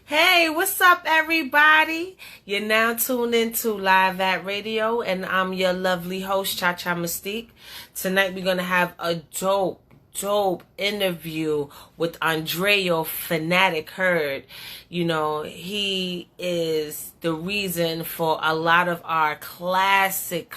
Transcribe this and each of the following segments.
Hey, what's up, everybody? You're now tuned into Live at Radio, and I'm your lovely host, Cha Cha Mystique. Tonight, we're going to have a dope interview with Andreao FANATIC Heard. You know, he is the reason for a lot of our classic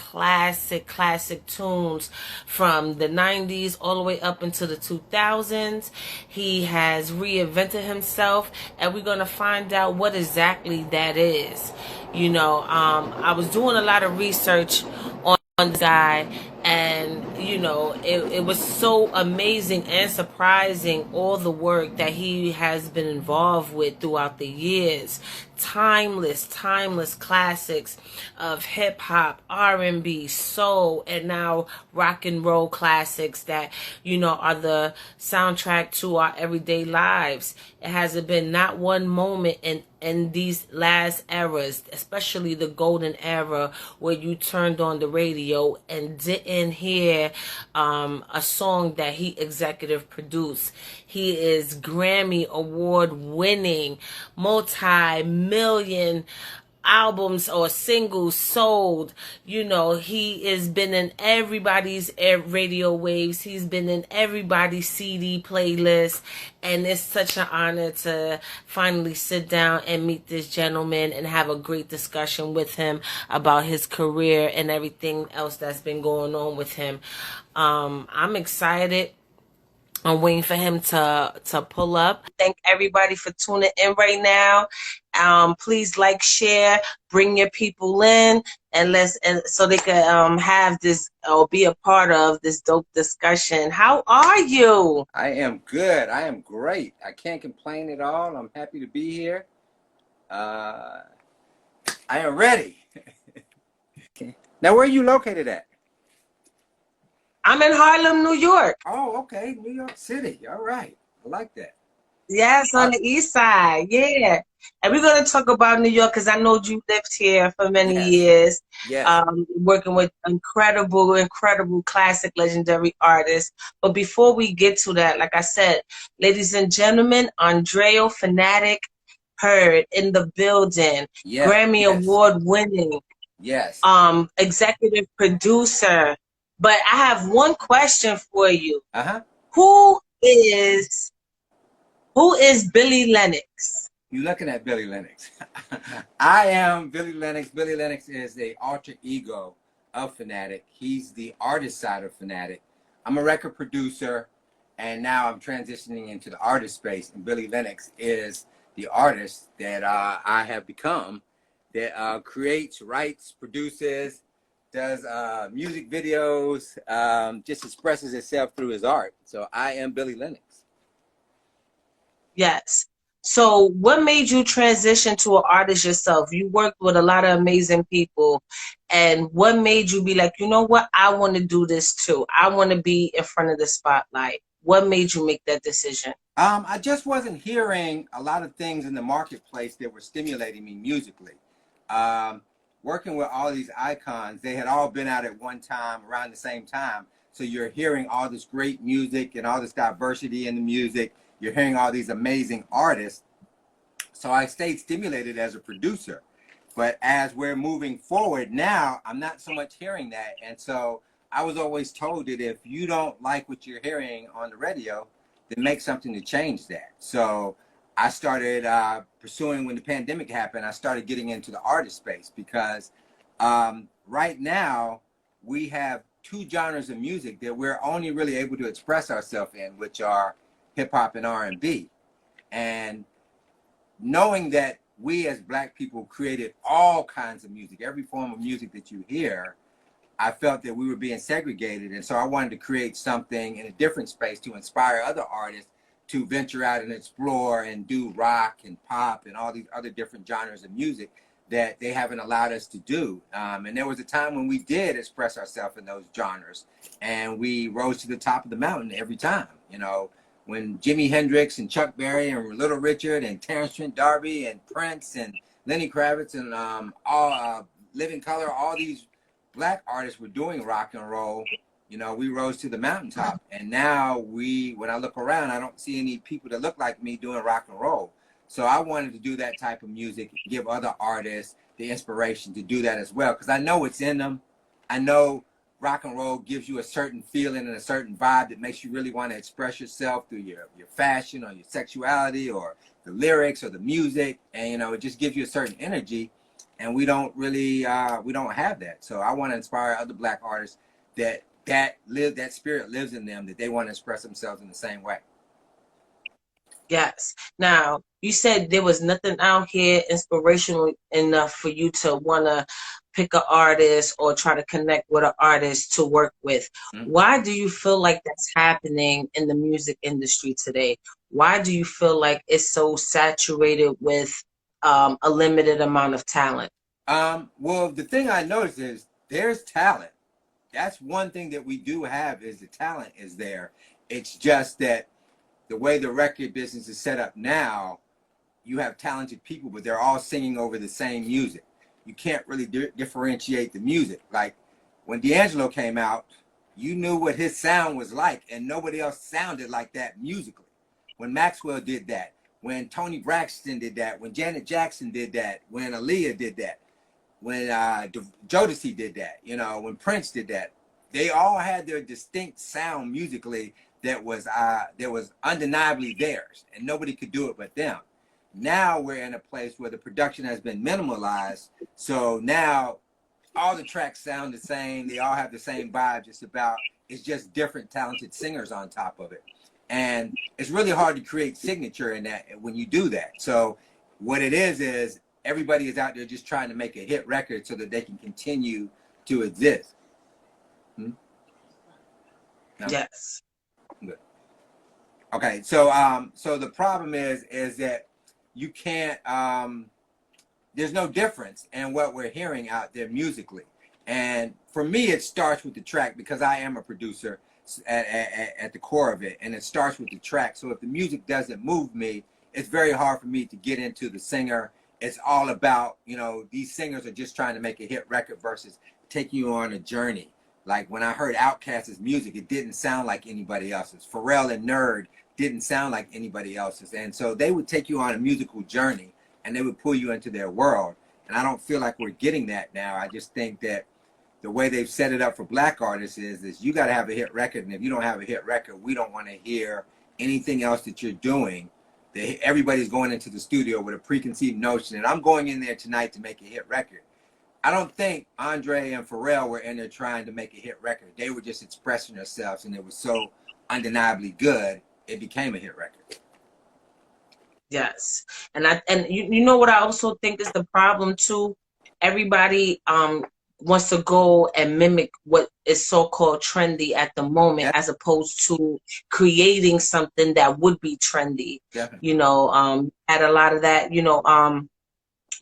tunes from the 90s all the way up into the 2000s. He has reinvented himself, and we're going to find out what exactly that is. You know, I was doing a lot of research on this guy, and it was so amazing and surprising, all the work that he has been involved with throughout the years. Timeless classics of hip-hop, R&B, soul, and now rock and roll classics that are the soundtrack to our everyday lives. It hasn't been not one moment in these last eras, especially the golden era, where you turned on the radio and didn't hear a song that he executive produced. He is Grammy Award-winning, multi-million albums or singles sold. He has been in everybody's radio waves. He's been in everybody's CD playlist. And it's such an honor to finally sit down and meet this gentleman and have a great discussion with him about his career and everything else that's been going on with him. I'm excited. I'm waiting for him to pull up. Thank everybody for tuning in right now. Please like, share, bring your people in, and so they can have this or be a part of this dope discussion. How are you? I am good. I am great. I can't complain at all. I'm happy to be here. I am ready. Now, where are you located at? I'm in Harlem, New York. Oh, okay. New York City. All right. I like that. Yes, on the east side. Yeah. And we're going to talk about New York because I know you lived here for many Yes. years, Yes. working with incredible classic legendary artists. But before we get to that, like I said, ladies and gentlemen, Andreao FANATIC Heard in the building. Yes. Grammy Yes. Award-winning. Yes. Executive producer. But I have one question for you. Uh-huh. Who is Billy Lennox? You're looking at Billy Lennox. I am Billy Lennox. Billy Lennox is the alter ego of FANATIC. He's the artist side of FANATIC. I'm a record producer, and now I'm transitioning into the artist space. And Billy Lennox is the artist that I have become, that creates, writes, produces, does music videos, just expresses itself through his art. So I am Billy Lennox. Yes. So what made you transition to an artist yourself? You worked with a lot of amazing people. And what made you be like, you know what? I want to do this too. I want to be in front of the spotlight. What made you make that decision? I just wasn't hearing a lot of things in the marketplace that were stimulating me musically. Working with all these icons, they had all been out at one time, around the same time. So you're hearing all this great music and all this diversity in the music. You're hearing all these amazing artists. So I stayed stimulated as a producer. But as we're moving forward now, I'm not so much hearing that. And so I was always told that if you don't like what you're hearing on the radio, then make something to change that. So I started pursuing, when the pandemic happened, I started getting into the artist space because right now we have two genres of music that we're only really able to express ourselves in, which are hip hop and R&B. And knowing that we as Black people created all kinds of music, every form of music that you hear, I felt that we were being segregated. And so I wanted to create something in a different space to inspire other artists to venture out and explore and do rock and pop and all these other different genres of music that they haven't allowed us to do. And there was a time when we did express ourselves in those genres, and we rose to the top of the mountain every time. When Jimi Hendrix and Chuck Berry and Little Richard and Terrence Trent D'Arby and Prince and Lenny Kravitz and all Living Color, all these Black artists were doing rock and roll, we rose to the mountaintop. And now when I look around, I don't see any people that look like me doing rock and roll. So I wanted to do that type of music, give other artists the inspiration to do that as well, because I know it's in them. I know rock and roll gives you a certain feeling and a certain vibe that makes you really want to express yourself through your fashion or your sexuality or the lyrics or the music, and you know, it just gives you a certain energy, and we don't really we don't have that. So I want to inspire other black artists that that spirit lives in them, that they want to express themselves in the same way. Yes. Now, you said there was nothing out here inspirational enough for you to want to pick an artist or try to connect with an artist to work with. Mm-hmm. Why do you feel like that's happening in the music industry today? Why do you feel like it's so saturated with a limited amount of talent? Well, the thing I noticed is there's talent. That's one thing that we do have, is the talent is there. It's just that the way the record business is set up now, you have talented people, but they're all singing over the same music. You can't really differentiate the music. Like when D'Angelo came out, you knew what his sound was like, and nobody else sounded like that musically. When Maxwell did that, when Tony Braxton did that, when Janet Jackson did that, when Aaliyah did that, when Jodeci did that, you know, when Prince did that, they all had their distinct sound musically that was undeniably theirs, and nobody could do it but them. Now we're in a place where the production has been minimalized, so now all the tracks sound the same. They all have the same vibe. It's just different talented singers on top of it, and it's really hard to create signature in that when you do that. So what it is everybody is out there just trying to make a hit record so that they can continue to exist. No? Yes. Good. Okay, so so the problem is that you can't there's no difference in what we're hearing out there musically. And for me, it starts with the track, because I am a producer at the core of it, and it starts with the track. So if the music doesn't move me, it's very hard for me to get into the singer. It's all about, you know, these singers are just trying to make a hit record versus taking you on a journey. Like when I heard Outkast's music, it didn't sound like anybody else's. Pharrell and Nerd didn't sound like anybody else's. And so they would take you on a musical journey, and they would pull you into their world. And I don't feel like we're getting that now. I just think that the way they've set it up for black artists is you got to have a hit record. And if you don't have a hit record, we don't want to hear anything else that you're doing. Everybody's going into the studio with a preconceived notion, and I'm going in there tonight to make a hit record. I don't think Andre and Pharrell were in there trying to make a hit record. They were just expressing themselves, and it was so undeniably good, it became a hit record. Yes. And you know what I also think is the problem too? Everybody wants to go and mimic what is so-called trendy at the moment, as opposed to creating something that would be trendy. Definitely. You know, had a lot of that, you know,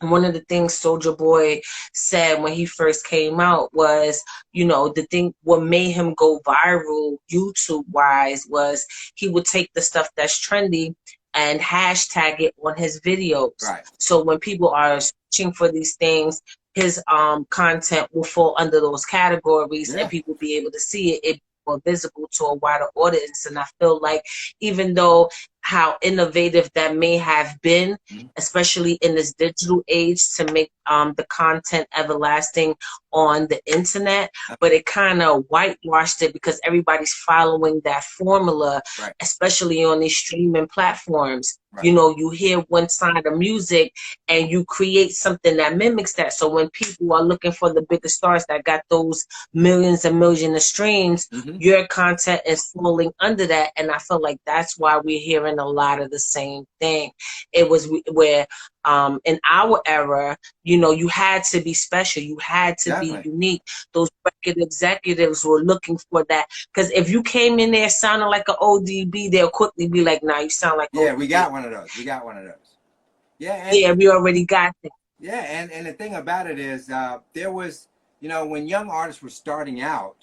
one of the things Soulja Boy said when he first came out was, you know, the thing what made him go viral YouTube wise was he would take the stuff that's trendy and hashtag it on his videos. Right. So when people are searching for these things, his content will fall under those categories, and people will be able to see it. It more visible to a wider audience. And I feel like even though how innovative that may have been, especially in this digital age, to make the content everlasting on the internet, but it kind of whitewashed it because everybody's following that formula, especially on these streaming platforms. You know, you hear one side of music and you create something that mimics that. So when people are looking for the bigger stars that got those millions and millions of streams, your content is falling under that. And I feel like that's why we're hearing a lot of the same thing. It was where in our era, you know, you had to be special. You had to be unique. Those record executives were looking for that. Because if you came in there sounding like an ODB, they'll quickly be like, nah, you sound like ODB. We got one of those. We got one of those. We already got that. Yeah, and the thing about it is there was, you know, when young artists were starting out,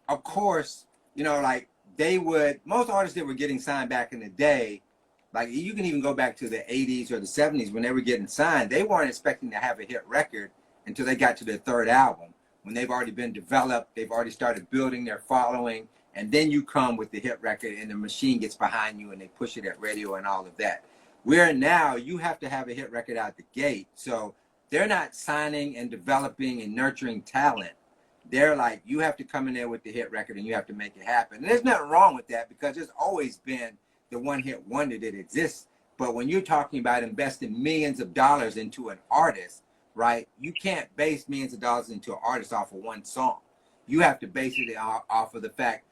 of course, you know, like most artists that were getting signed back in the day, like you can even go back to the 80s or the 70s when they were getting signed, they weren't expecting to have a hit record until they got to their third album, when they've already been developed, they've already started building their following, and then you come with the hit record and the machine gets behind you and they push it at radio and all of that. Where now you have to have a hit record out the gate. So they're not signing and developing and nurturing talent. They're like, you have to come in there with the hit record and you have to make it happen. And there's nothing wrong with that because there's always been the one hit wonder that exists. But when you're talking about investing millions of dollars into an artist, right, you can't base millions of dollars into an artist off of one song. You have to base it off of the fact,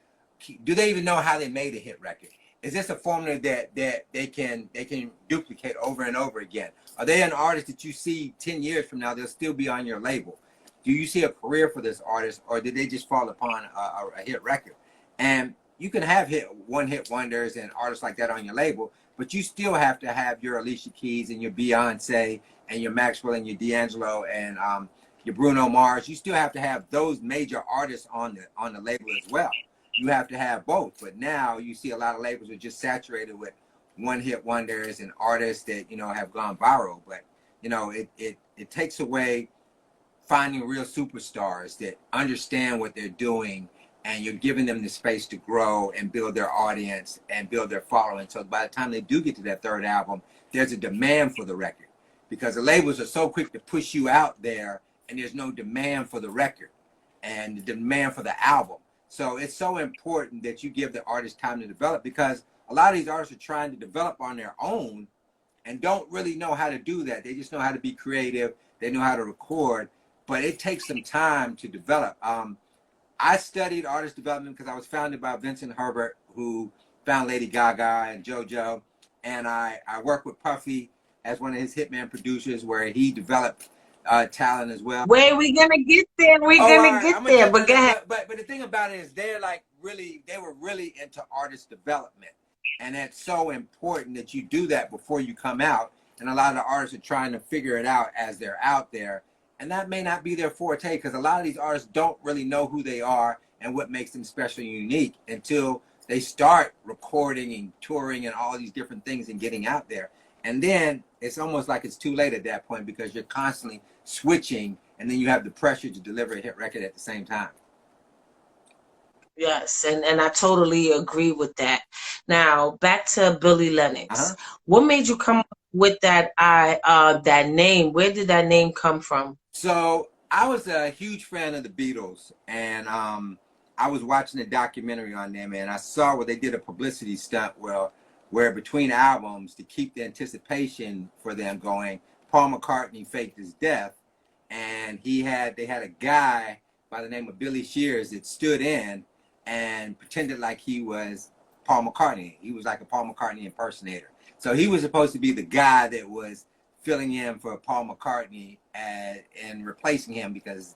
do they even know how they made a hit record? Is this a formula that they can duplicate over and over again? Are they an artist that you see 10 years from now, they'll still be on your label? Do you see a career for this artist, or did they just fall upon a hit record? And you can have one hit wonders and artists like that on your label, but you still have to have your Alicia Keys and your Beyonce and your Maxwell and your D'Angelo and your Bruno Mars. You still have to have those major artists on the label as well. You have to have both. But now you see a lot of labels are just saturated with one hit wonders and artists that, you know, have gone viral. But, you know, it takes away finding real superstars that understand what they're doing, and you're giving them the space to grow and build their audience and build their following. So by the time they do get to that third album, there's a demand for the record, because the labels are so quick to push you out there and there's no demand for the record and the demand for the album. So it's so important that you give the artist time to develop, because a lot of these artists are trying to develop on their own and don't really know how to do that. They just know how to be creative. They know how to record, but it takes some time to develop. I studied artist development because I was founded by Vincent Herbert, who found Lady Gaga and JoJo. And I worked with Puffy as one of his Hitman producers, where he developed talent as well. Where we gonna get there? We're gonna get there. But go ahead. But the thing about it is, they were really into artist development, and that's so important that you do that before you come out. And a lot of the artists are trying to figure it out as they're out there, and that may not be their forte, because a lot of these artists don't really know who they are and what makes them special and unique until they start recording and touring and all these different things and getting out there. And then it's almost like it's too late at that point, because you're constantly switching, and then you have the pressure to deliver a hit record at the same time. Yes, and I totally agree with that. Now back to Billy Lennox. What made you come up with that that name? Where did that name come from? So I was a huge fan of the Beatles, and I was watching a documentary on them, and I saw where they did a publicity stunt where between albums, to keep the anticipation for them going, Paul McCartney faked his death, and they had a guy by the name of Billy Shears that stood in and pretended like he was Paul McCartney. He was like a Paul McCartney impersonator. So he was supposed to be the guy that was filling in for Paul McCartney and replacing him, because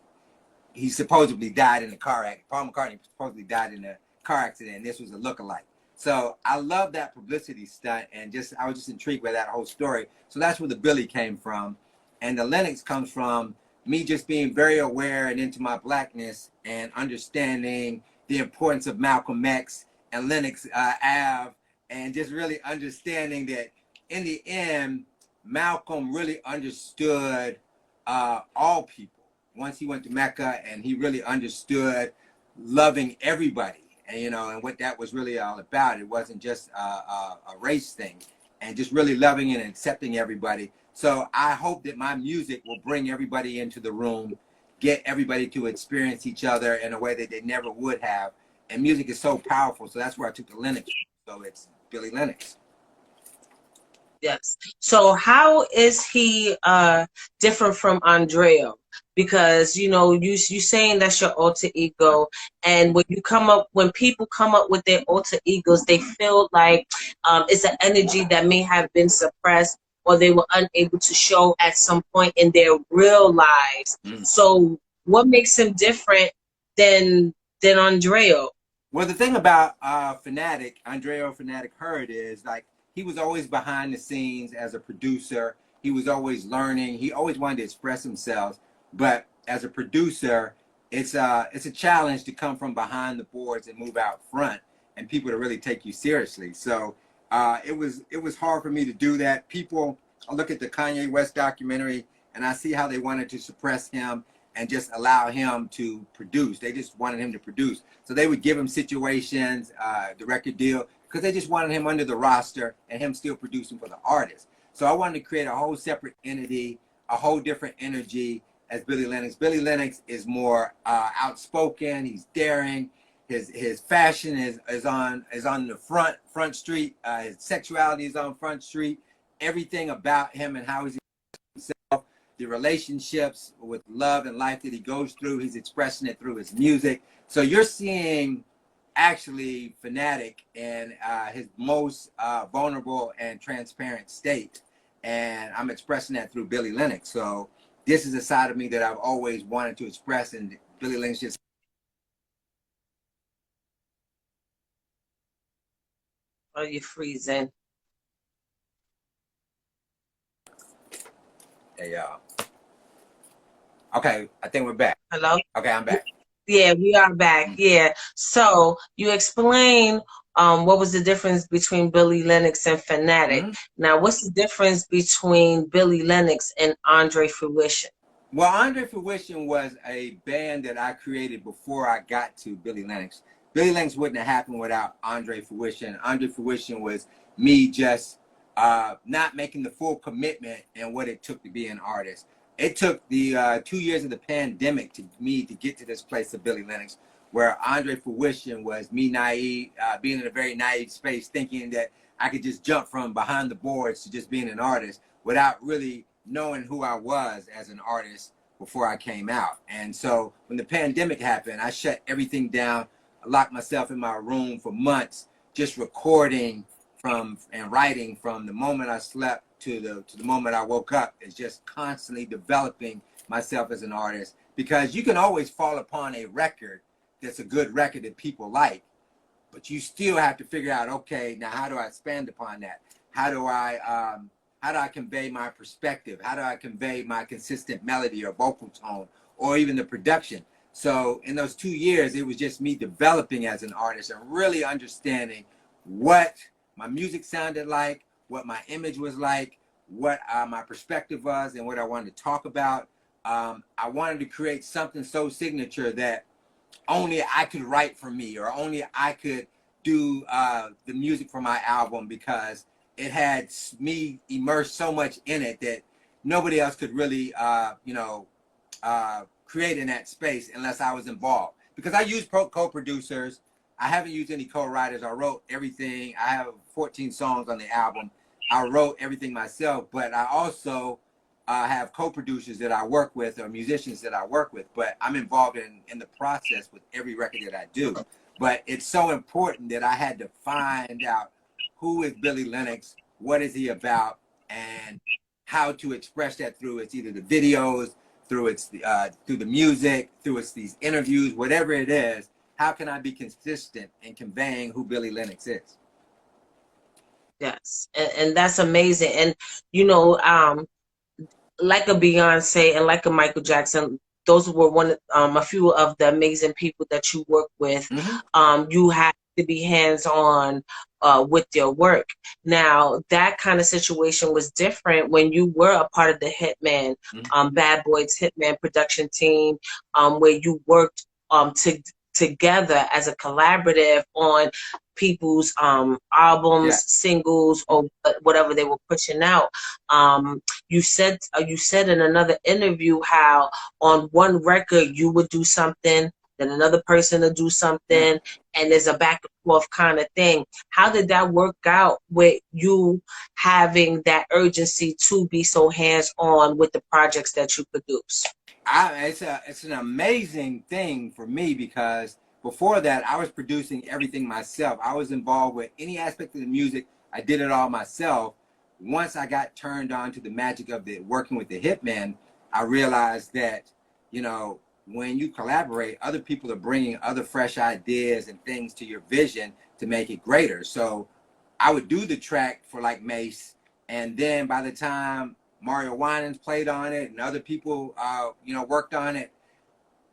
he supposedly died in a car accident. Paul McCartney supposedly died in a car accident, and this was a lookalike. So I love that publicity stunt, and I was just intrigued by that whole story. So that's where the Billy came from. And the Lennox comes from me just being very aware and into my blackness and understanding the importance of Malcolm X and Lennox Ave, and just really understanding that in the end, Malcolm really understood all people once he went to Mecca, and he really understood loving everybody. And, you know, and what that was really all about. It wasn't just a race thing, and just really loving and accepting everybody. So I hope that my music will bring everybody into the room, get everybody to experience each other in a way that they never would have. And music is so powerful. So that's where I took the Lennox. So it's Billy Lennox. Yes. So how is he different from Andreao? Because, you know, you saying that's your alter ego, and when people come up with their alter egos, they feel like it's an energy that may have been suppressed, or they were unable to show at some point in their real lives. So what makes him different than Andreao? Well, the thing about Andreao FANATIC Heard is, like, he was always behind the scenes as a producer. He was always learning. He always wanted to express himself. But as a producer, it's a challenge to come from behind the boards and move out front, and people to really take you seriously. So it was hard for me to do that. I look at the Kanye West documentary, and I see how they wanted to suppress him and just allow him to produce. They just wanted him to produce. So they would give him situations, the record deal. because they just wanted him under the roster and him still producing for the artist. So I wanted to create a whole separate entity, a whole different energy as Billy Lennox. Billy Lennox is more outspoken. He's daring. His fashion is on the front street. His sexuality is on front street. Everything about him and how he's himself, the relationships with love and life that he goes through, he's expressing it through his music. So you're seeing actually Fanatic in his most vulnerable and transparent state, and I'm expressing that through Billy Lennox. So this is a side of me that I've always wanted to express, and Billy Lennox just. Oh, you're freezing. Hey, y'all. Okay, I think we're back. Hello? Okay, I'm back. Yeah, we are back. Yeah. So you explain what was the difference between Billy Lennox and Fanatic. Now, what's the difference between Billy Lennox and Andre Fruition? Well, Andre Fruition was a band that I created before I got to Billy Lennox. Billy Lennox wouldn't have happened without Andre Fruition. Andre Fruition was me just not making the full commitment and what it took to be an artist. It took the 2 years of the pandemic to get to this place of Billy Lennox, where Andre Fruition was me naive, being in a very naive space, thinking that I could just jump from behind the boards to just being an artist without really knowing who I was as an artist before I came out. And so when the pandemic happened, I shut everything down. I locked myself in my room for months, just recording from and writing from the moment I slept to the moment I woke up. Is just constantly developing myself as an artist, because you can always fall upon a record that's a good record that people like, but you still have to figure out, okay, now how do I expand upon that? How do I convey my perspective? How do I convey my consistent melody or vocal tone or even the production? So in those 2 years, it was just me developing as an artist and really understanding what my music sounded like, what my image was like, what my perspective was, and what I wanted to talk about. I wanted to create something so signature that only I could write for me, or only I could do the music for my album, because it had me immersed so much in it that nobody else could really, create in that space unless I was involved. Because I use co-producers. I haven't used any co-writers. I wrote everything. I have 14 songs on the album. I wrote everything myself, but I also have co-producers that I work with, or musicians that I work with, but I'm involved in the process with every record that I do. But it's so important that I had to find out who is Billy Lennox, what is he about, and how to express that through it's either the videos, through the music, through it's these interviews, whatever it is. How can I be consistent in conveying who Billy Lennox is? Yes, and that's amazing. And like a Beyonce and like a Michael Jackson, those were a few of the amazing people that you work with. You have to be hands-on with your work. Now, that kind of situation was different when you were a part of the Hitman, Bad Boys Hitman production team, where you worked together as a collaborative on people's albums, singles, or whatever they were pushing out. You said in another interview how on one record you would do something, then another person would do something, and there's a back and forth kind of thing. How did that work out with you having that urgency to be so hands-on with the projects that you produce? It's an amazing thing for me, because before that I was producing everything myself. I was involved with any aspect of the music. I did it all myself. Once I got turned on to the magic of working with the Hitmen, I realized that, when you collaborate, other people are bringing other fresh ideas and things to your vision to make it greater. So I would do the track for like Mace, and then by the time Mario Winans played on it and other people, worked on it,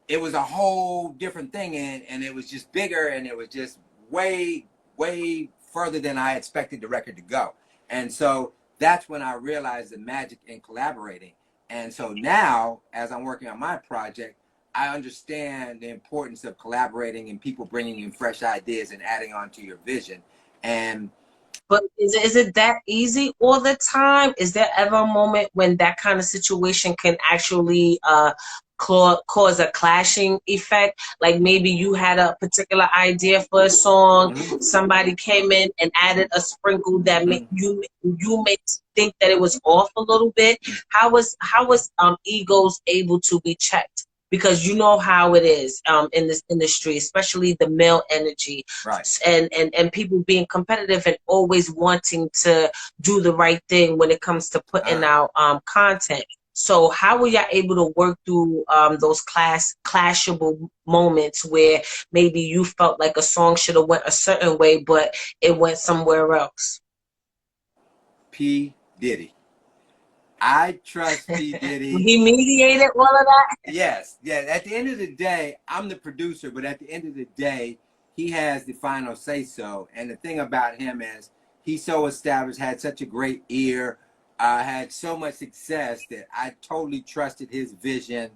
it was a whole different thing, and it was just bigger, and it was just way, way further than I expected the record to go. And so that's when I realized the magic in collaborating. And so now, as I'm working on my project, I understand the importance of collaborating and people bringing in fresh ideas and adding on to your vision. And But is it that easy all the time? Is there ever a moment when that kind of situation can actually cause a clashing effect? Like maybe you had a particular idea for a song, mhm, somebody came in and added a sprinkle that mhm. you may think that it was off a little bit. How was egos able to be checked? Because you know how it is in this industry, especially the male energy Right. and people being competitive and always wanting to do the right thing when it comes to putting Uh, out content. So how were y'all able to work through those clashable moments where maybe you felt like a song should have went a certain way, but it went somewhere else? P. Diddy. I trust P. Diddy. He mediated all of that. Yes, yeah. At the end of the day, I'm the producer, but at the end of the day, he has the final say so. And the thing about him is he's so established, had such a great ear, had so much success that I totally trusted his vision.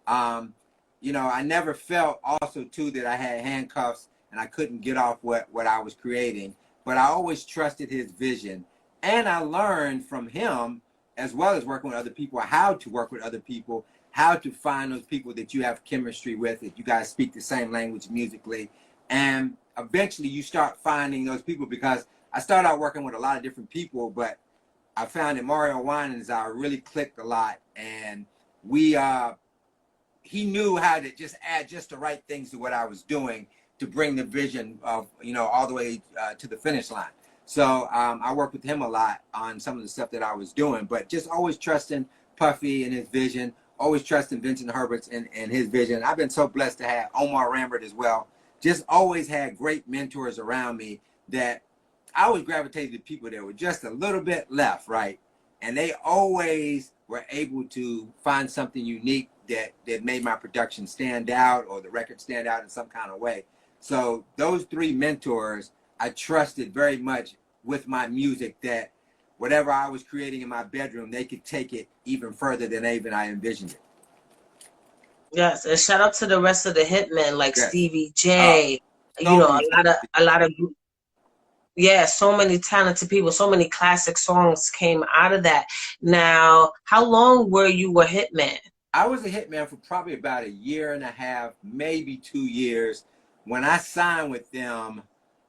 Um, you know, I never felt also too that I had handcuffs and I couldn't get off what I was creating, but I always trusted his vision. And I learned from him, as well as working with other people, how to work with other people, how to find those people that you have chemistry with, that you guys speak the same language musically. And eventually you start finding those people, because I started out working with a lot of different people, but I found that Mario Winans and I really clicked a lot. And we, he knew how to just add just the right things to what I was doing to bring the vision of, you know, all the way to the finish line. So I worked with him a lot on some of the stuff that I was doing, but just always trusting Puffy and his vision, always trusting Vincent Herbert and his vision. I've been so blessed to have Omar Rambert as well. Just always had great mentors around me that I always gravitated to people that were just a little bit left, right? And they always were able to find something unique that made my production stand out or the record stand out in some kind of way. So those three mentors, I trusted very much with my music, that whatever I was creating in my bedroom, they could take it even further than even I envisioned it. Yes, and shout out to the rest of the hitmen like Yes. Stevie Oh, J. You so know, many talented. a lot of yeah, so many talented people, so many classic songs came out of that. Now, how long were you a hitman? I was a hitman for probably about a year and a half, maybe 2 years. When I signed with them,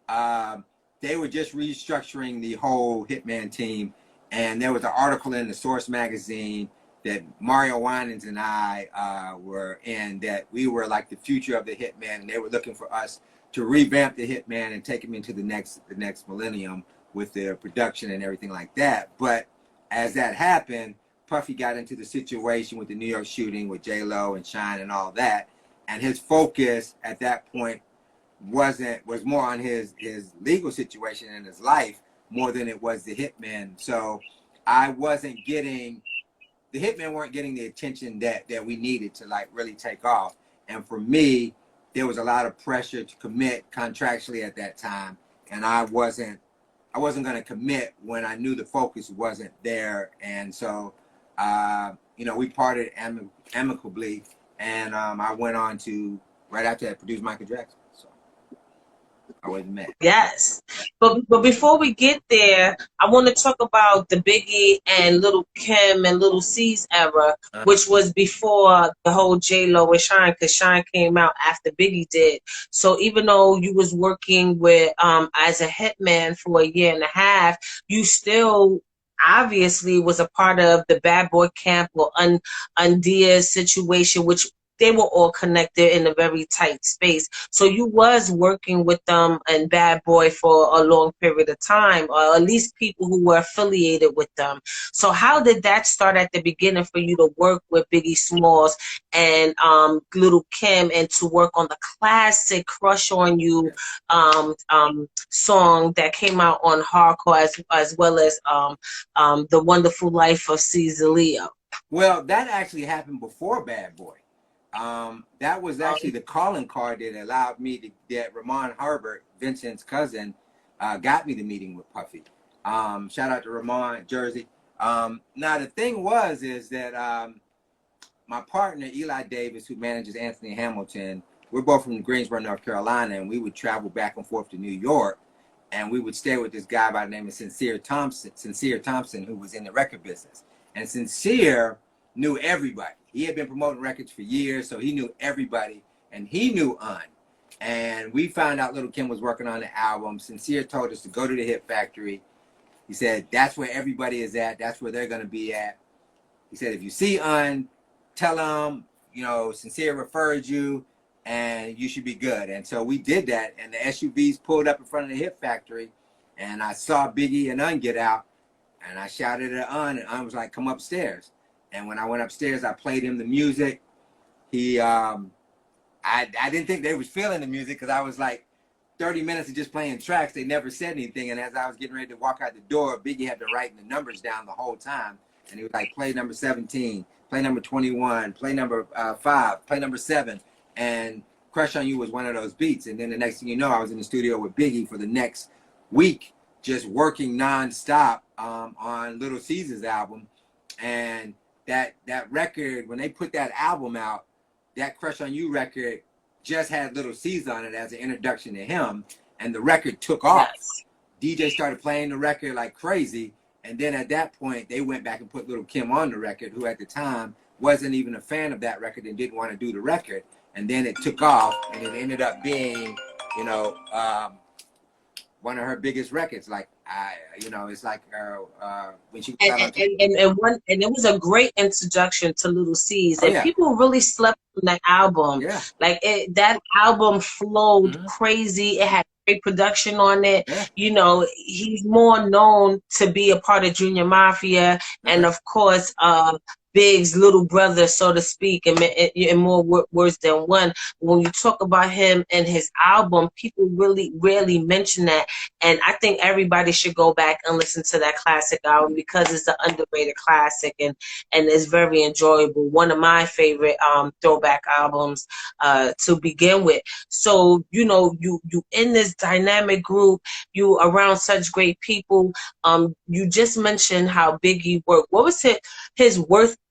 um, they were just restructuring the whole hitman team, and there was an article in the Source magazine that Mario Winans and I were in, that we were like the future of the hitman, and they were looking for us to revamp the hitman and take him into the next millennium with their production and everything like that. But as that happened, Puffy got into the situation with the New York shooting with J-Lo and Shine and all that, and his focus at that point was more on his legal situation in his life more than it was the hitmen. So I wasn't getting the hitmen weren't getting the attention that we needed to like really take off. And for me, there was a lot of pressure to commit contractually at that time, and I wasn't going to commit when I knew the focus wasn't there. And so, you know, we parted amicably, and I went on to, right after that, produce Michael Jackson. So I wasn't mad. Yes. But before we get there, I want to talk about the Biggie and Little Kim and Little C's era, Uh-huh. which was before the whole J Lo and Shine, because Shine came out after Biggie did. So even though you was working with as a hitman for a year and a half, you still obviously was a part of the Bad Boy Camp or Undia situation, which they were all connected in a very tight space. So you was working with them and Bad Boy for a long period of time, or at least people who were affiliated with them. So how did that start at the beginning for you to work with Biggie Smalls and Little Kim, and to work on the classic "Crush on You" song that came out on Hardcore, as well as "The Wonderful Life of Caesar Leo"? Well, that actually happened before Bad Boy. That was actually the calling card that allowed me to get Ramon Herbert, Vincent's cousin, got me the meeting with Puffy. Shout out to Ramon, Jersey. Now the thing is that my partner Eli Davis, who manages Anthony Hamilton, we're both from Greensboro, North Carolina, and we would travel back and forth to New York. and we would stay with this guy by the name of Sincere Thompson, who was in the record business. And Sincere knew everybody. He had been promoting records for years, so he knew everybody, and he knew Un. And we found out Lil Kim was working on the album. Sincere told us to go to the Hit Factory. He said, that's where everybody is at. That's where they're going to be at. He said, if you see Un, tell them, you know, Sincere referred you, and you should be good. And so we did that, and the SUVs pulled up in front of the Hit Factory, and I saw Biggie and Un get out, and I shouted at Un, and Un was like, come upstairs. And when I went upstairs, I played him the music. He, I didn't think they was feeling the music, because I was like 30 minutes of just playing tracks. They never said anything, and as I was getting ready to walk out the door, Biggie had to write the numbers down the whole time, and he was like, play number 17, play number 21, play number 5, play number 7. And Crush on You was one of those beats. And then the next thing you know, I was in the studio with Biggie for the next week, just working nonstop on Little Caesar's album. And that record, when they put that album out, that Crush on You record just had Little Caesar on it as an introduction to him. And the record took off. Yes. DJ started playing the record like crazy. And then at that point, they went back and put Lil Kim on the record, who at the time wasn't even a fan of that record and didn't want to do the record. And then it took off, and it ended up being, you know, one of her biggest records. Like, you know, it's like when she and it was a great introduction to Little C's, and people really slept on that album. Yeah. Like that album flowed crazy. It had great production on it. Yeah. You know, he's more known to be a part of Junior Mafia, and of course, Big's little brother, so to speak, in more words than one. When you talk about him and his album, people really rarely mention that. And I think everybody should go back and listen to that classic album, because it's an underrated classic, and it's very enjoyable. One of my favorite throwback albums to begin with. So, you know, you in this dynamic group, you around such great people. You just mentioned how Biggie worked. What was his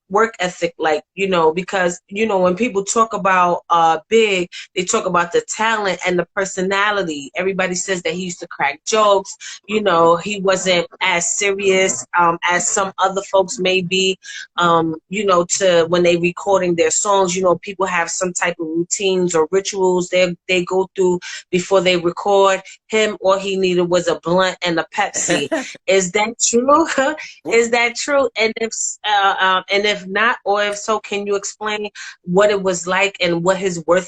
work ethic like, you know, because, you know, when people talk about Big, they talk about the talent and the personality. Everybody says that he used to crack jokes. You know, he wasn't as serious as some other folks may be. You know, to when they recording their songs, you know, people have some type of routines or rituals they go through before they record. Him, all he needed was a blunt and a Pepsi. Is that true? Is that true? And if not, or if so, can you explain what it was like and what his work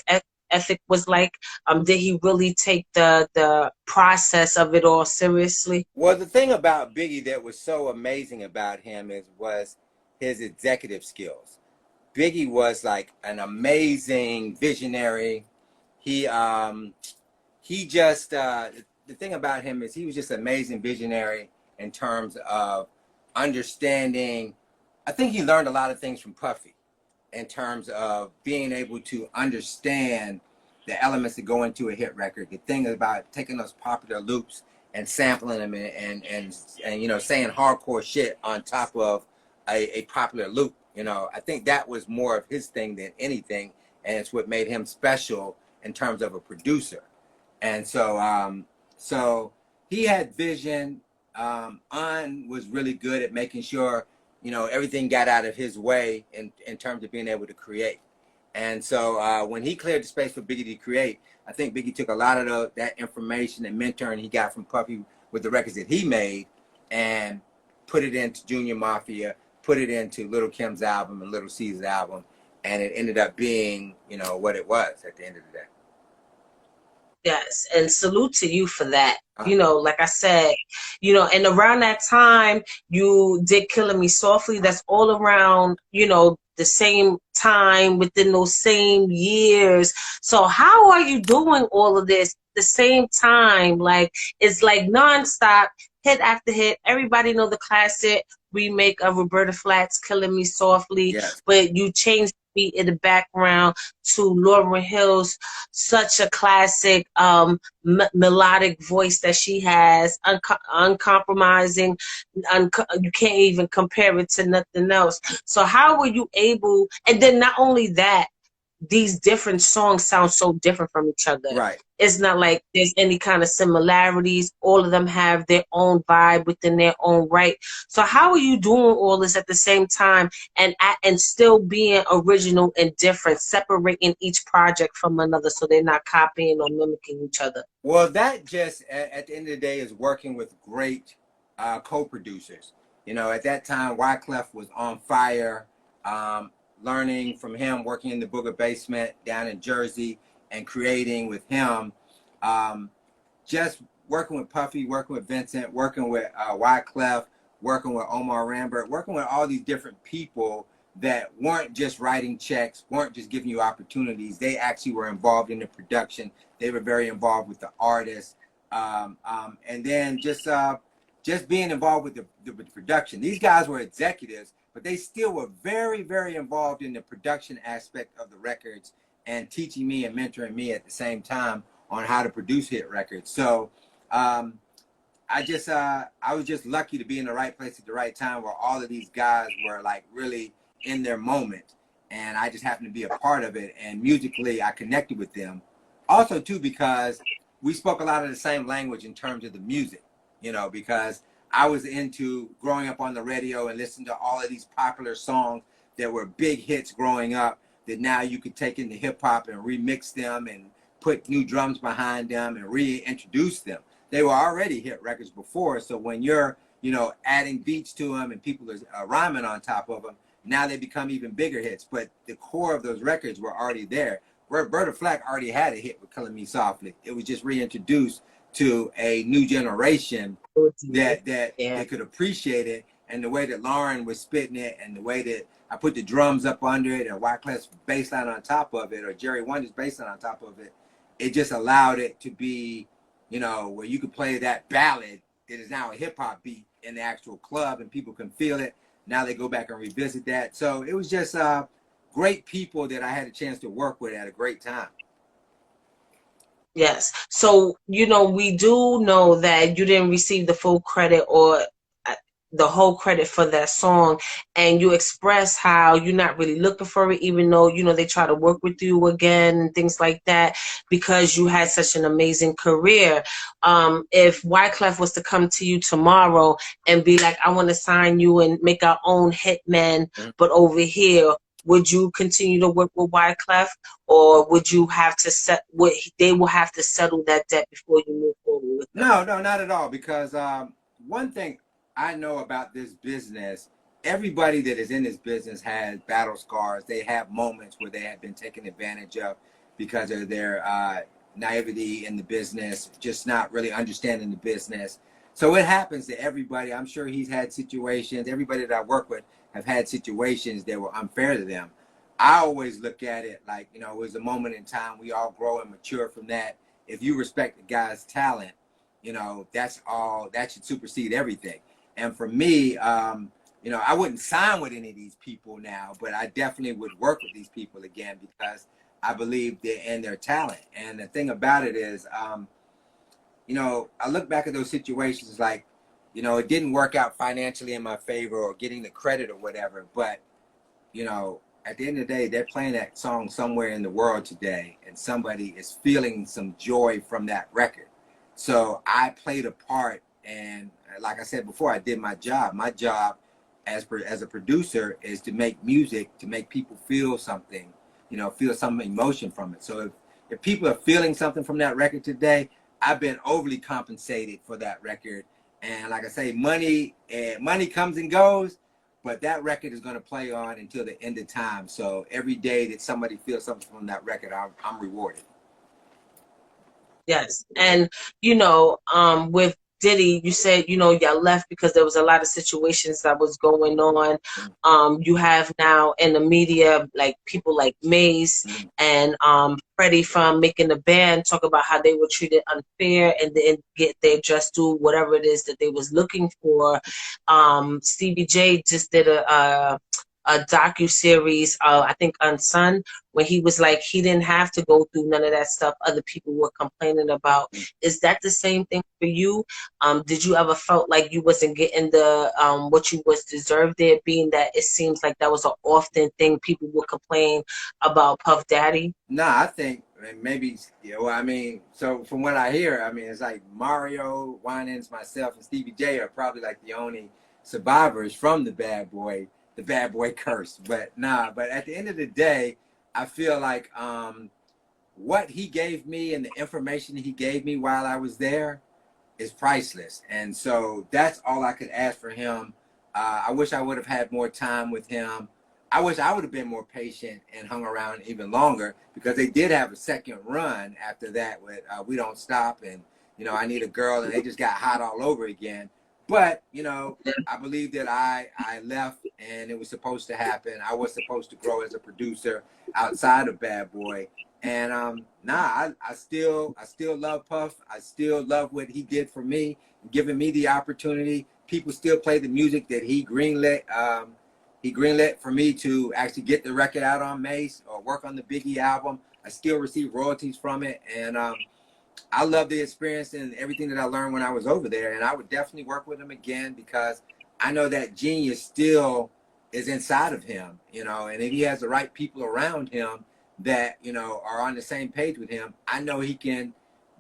ethic was like? Did he really take the process of it all seriously? Well, the thing about Biggie that was so amazing about him was his executive skills. Biggie was like an amazing visionary. He just the thing about him is he was just an amazing visionary in terms of understanding. I think he learned a lot of things from Puffy in terms of being able to understand the elements that go into a hit record. The thing about taking those popular loops and sampling them and you know, saying hardcore shit on top of a popular loop. You know, I think that was more of his thing than anything, and it's what made him special in terms of a producer. And so so he had vision. Un was really good at making sure, you know, everything got out of his way in terms of being able to create. And so when he cleared the space for Biggie to create, I think Biggie took a lot of that information and mentoring he got from Puffy with the records that he made and put it into Junior Mafia, put it into Lil Kim's album and Little Caesar's album, and it ended up being, you know, what it was at the end of the day. Yes, and salute to you for that. You know, like I said, you know, and around that time, you did Killing Me Softly. That's all around, you know, the same time, within those same years. So how are you doing all of this at the same time? Like, it's like nonstop, hit after hit. Everybody know the classic remake of Roberta Flack's Killing Me Softly, but you changed beat in the background to Lauryn Hill's such a classic melodic voice that she has, uncompromising. You can't even compare it to nothing else. So how were you able, and then not only that, these different songs sound so different from each other. Right. It's not like there's any kind of similarities. All of them have their own vibe within their own right. So how are you doing all this at the same time and still being original and different, separating each project from another so they're not copying or mimicking each other? Well, that just at the end of the day is working with great co-producers. You know, at that time, Wyclef was on fire. Learning from him, working in the Booger Basement down in Jersey, and creating with him. Just working with Puffy, working with Vincent, working with Wyclef, working with Omar Rambert, working with all these different people that weren't just writing checks, weren't just giving you opportunities. They actually were involved in the production. They were very involved with the artists, and then just being involved with the production. These guys were executives, but they still were very, very involved in the production aspect of the records and teaching me and mentoring me at the same time on how to produce hit records. So I was just lucky to be in the right place at the right time where all of these guys were like really in their moment, and I just happened to be a part of it. And musically, I connected with them. Also, too, because we spoke a lot of the same language in terms of the music, you know, because I was into growing up on the radio and listening to all of these popular songs that were big hits growing up that now you could take into hip hop and remix them and put new drums behind them and reintroduce them. They were already hit records before, so when you're, you know, adding beats to them and people are rhyming on top of them, now they become even bigger hits. But the core of those records were already there. Roberta Flack already had a hit with Killing Me Softly. It was just reintroduced to a new generation that they could appreciate it, and the way that Lauren was spitting it, and the way that I put the drums up under it, and Wyclef's bass line on top of it, or Jerry Wonder's bass line on top of it, it just allowed it to be, you know, where you could play that ballad that is now a hip hop beat in the actual club, and people can feel it. Now they go back and revisit that. So it was just great people that I had a chance to work with at a great time. Yes. So, you know, we do know that you didn't receive the full credit or the whole credit for that song, and you express how you're not really looking for it, even though, you know, they try to work with you again and things like that, because you had such an amazing career. If Wyclef was to come to you tomorrow and be like, I want to sign you and make our own Hitmen, but over here, would you continue to work with Wyclef, or would you have to they will have to settle that debt before you move forward with them? No, not at all. Because one thing I know about this business, everybody that is in this business has battle scars. They have moments where they have been taken advantage of because of their naivety in the business, just not really understanding the business. So it happens to everybody. I'm sure he's had situations. Everybody that I work with have had situations that were unfair to them. I always look at it like, you know, it was a moment in time. We all grow and mature from that. If you respect the guy's talent, you know, that's all, that should supersede everything. And for me, you know, I wouldn't sign with any of these people now, but I definitely would work with these people again because I believe they're in their talent. And the thing about it is, you know, I look back at those situations like, you know, it didn't work out financially in my favor or getting the credit or whatever. But, you know, at the end of the day, they're playing that song somewhere in the world today, and somebody is feeling some joy from that record. So I played a part, and like I said before, I did my job. My job as a producer is to make music, to make people feel something, you know, feel some emotion from it. So if people are feeling something from that record today, I've been overly compensated for that record. And like I say, money comes and goes, but that record is going to play on until the end of time. So every day that somebody feels something from that record, I'm rewarded. Yes. And, you know, with Diddy, you said, you know, y'all left because there was a lot of situations that was going on. You have now in the media, like people like Mace and Freddie from Making the Band talk about how they were treated unfair and then get their just do whatever it is that they was looking for. Stevie J just did a docu-series, I think on Sun, when he was like, he didn't have to go through none of that stuff other people were complaining about. Is that the same thing for you? Did you ever felt like you wasn't getting the what you was deserved there, being that it seems like that was an often thing people would complain about Puff Daddy? No, I think maybe, yeah, well, I mean, so from what I hear, I mean, it's like Mario, Winans, myself, and Stevie J are probably like the only survivors from the bad boy curse. But nah, but at the end of the day, I feel like what he gave me and the information he gave me while I was there is priceless. And so that's all I could ask for him. I wish I would have had more time with him. I wish I would have been more patient and hung around even longer, because they did have a second run after that with We Don't Stop and, you know, I Need a Girl, and they just got hot all over again. But, you know, I believe that I left and it was supposed to happen. I was supposed to grow as a producer outside of Bad Boy. And I still love Puff. I still love what he did for me, giving me the opportunity. People still play the music that he greenlit. He greenlit for me to actually get the record out on Mace or work on the Biggie album. I still receive royalties from it. And I love the experience and everything that I learned when I was over there. And I would definitely work with him again, because I know that genius still is inside of him, you know, and if he has the right people around him that, you know, are on the same page with him, I know he can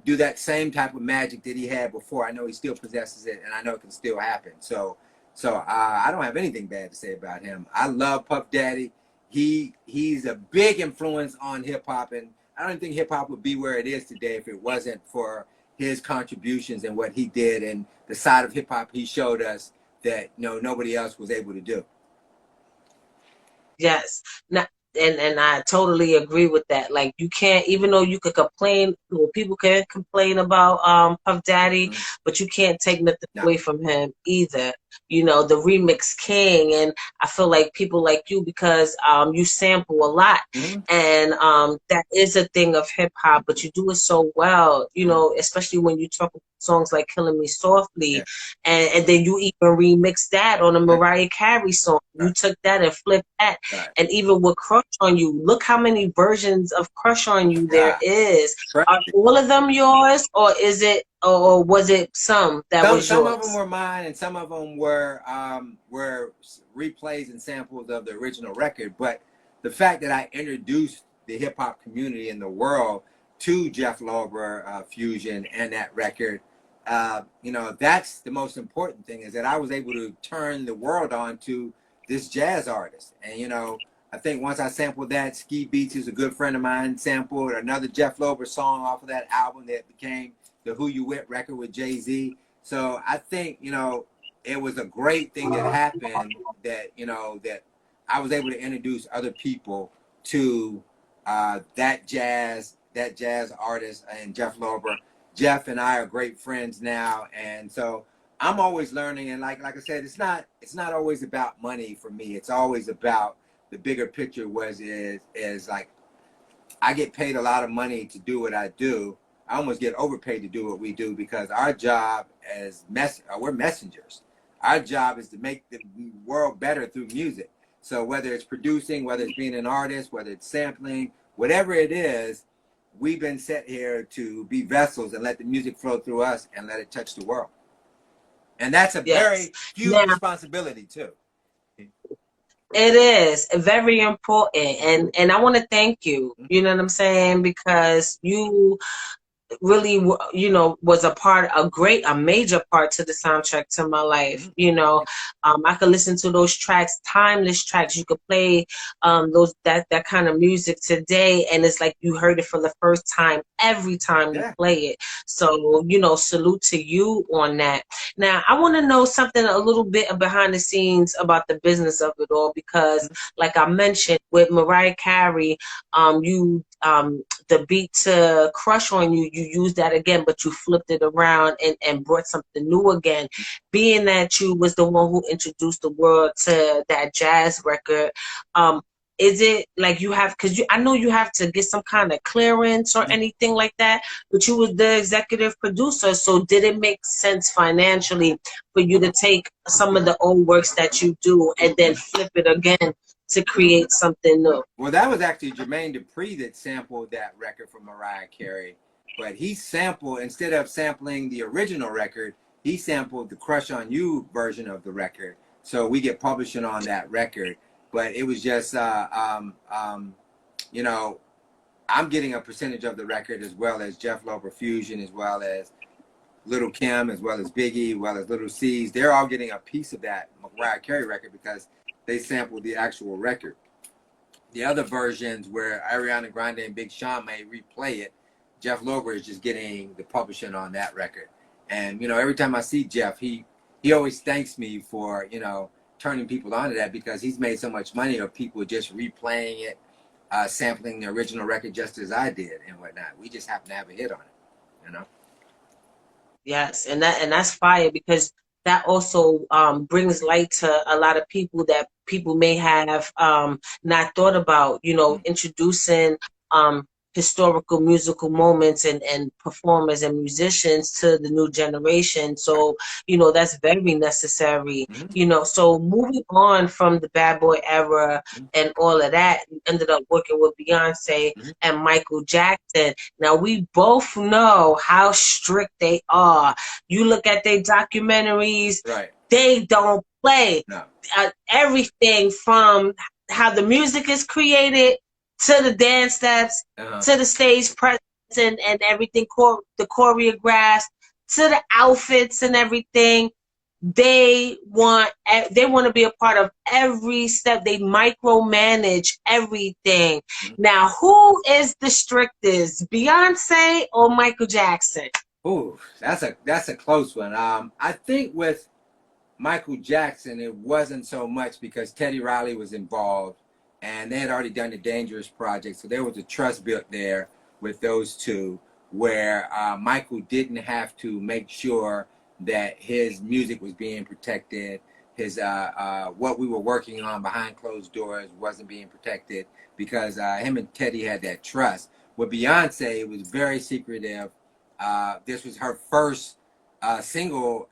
do that same type of magic that he had before. I know he still possesses it, and I know it can still happen. So I don't have anything bad to say about him. I love Puff Daddy. He's a big influence on hip hop, and I don't think hip hop would be where it is today if it wasn't for his contributions and what he did and the side of hip hop he showed us that, you know, nobody else was able to do. Yes. Now, and I totally agree with that. Like, you can't, even though you could complain, well, people can complain about Puff Daddy, but you can't take nothing away from him either. You know, the remix king, and I feel like people like you, because you sample a lot, and that is a thing of hip hop, but you do it so well. You know, especially when you talk about songs like "Killing Me Softly," and then you even remix that on a Mariah Carey song. You took that and flipped that, and even with Crush on You, look how many versions of Crush on You there is. Are all of them yours, or is it, or was it some that was yours? Some of them were mine, and some of them were replays and samples of the original record. But the fact that I introduced the hip hop community in the world to Jeff Lorber Fusion and that record, you know, that's the most important thing, is that I was able to turn the world on to this jazz artist. And, you know, I think once I sampled that, Ski Beats, who's a good friend of mine, sampled another Jeff Lorber song off of that album that became the Who You With record with Jay-Z. So I think, you know, it was a great thing that happened, that, you know, that I was able to introduce other people to that jazz artist and Jeff Lorber. Jeff and I are great friends now, and so I'm always learning. And like I said, it's not always about money for me. It's always about the bigger picture. Is like, I get paid a lot of money to do what I do. I almost get overpaid to do what we do, because our job as we're messengers. Our job is to make the world better through music. So whether it's producing, whether it's being an artist, whether it's sampling, whatever it is, we've been set here to be vessels and let the music flow through us and let it touch the world. And that's a very huge responsibility too. It is very important, and I want to thank you. You know what I'm saying? Because you really, you know, was a major part to the soundtrack to my life. You know, I could listen to those tracks, timeless tracks. You could play that kind of music today, and it's like you heard it for the first time every time you play it. So, you know, salute to you on that. Now, I want to know something a little bit behind the scenes about the business of it all, because like I mentioned with Mariah Carey, the beat to Crush on You, you used that again, but you flipped it around and brought something new again. Being that you was the one who introduced the world to that jazz record, is it like you have, because I know you have to get some kind of clearance or anything like that, but you was the executive producer, so did it make sense financially for you to take some of the old works that you do and then flip it again to create something new. Well, that was actually Jermaine Dupri that sampled that record from Mariah Carey. But he sampled, instead of sampling the original record, he sampled the Crush on You version of the record. So we get publishing on that record. But it was just, you know, I'm getting a percentage of the record, as well as Jeff Lowe Profusion, as well as Lil Kim, as well as Biggie, as well as Little C's. They're all getting a piece of that Mariah Carey record because they sampled the actual record. The other versions where Ariana Grande and Big Sean may replay it, Jeff Lowe is just getting the publishing on that record. And, you know, every time I see Jeff, he always thanks me for, you know, turning people onto that, because he's made so much money of people just replaying it, sampling the original record just as I did and whatnot. We just happen to have a hit on it, you know? Yes, and that's fire, because that also brings light to a lot of people that people may have not thought about, you know, introducing historical musical moments and performers and musicians to the new generation. So, you know, that's very necessary. You know, so moving on from the Bad Boy era and all of that, you ended up working with Beyonce and Michael Jackson. Now, we both know how strict they are. You look at their documentaries, Right. They don't play. No. Everything from how the music is created, to the dance steps, to the stage presence and everything, the choreographs, to the outfits and everything. They want to be a part of every step. They micromanage everything. Now, who is the strictest, Beyonce or Michael Jackson? Ooh, that's a close one. I think with Michael Jackson, it wasn't so much because Teddy Riley was involved, and they had already done the Dangerous Project, so there was a trust built there with those two, where Michael didn't have to make sure that his music was being protected, his what we were working on behind closed doors wasn't being protected, because him and Teddy had that trust. With Beyonce, it was very secretive. This was her first single,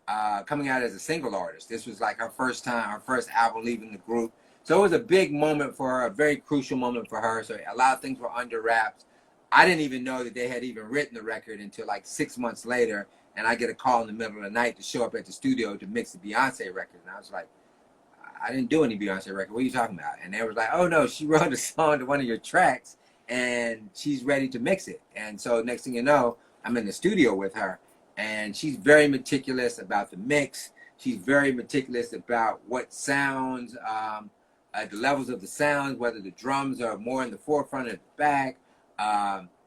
coming out as a single artist. This was like her first time, her first album leaving the group. So it was a big moment for her, a very crucial moment for her. So a lot of things were under wraps. I didn't even know that they had even written the record until like 6 months later. And I get a call in the middle of the night to show up at the studio to mix the Beyonce record. And I was like, I didn't do any Beyonce record. What are you talking about? And they was like, oh no, she wrote a song to one of your tracks and she's ready to mix it. And so next thing you know, I'm in the studio with her, and she's very meticulous about the mix. She's very meticulous about what sounds, the levels of the sounds, whether the drums are more in the forefront or the back,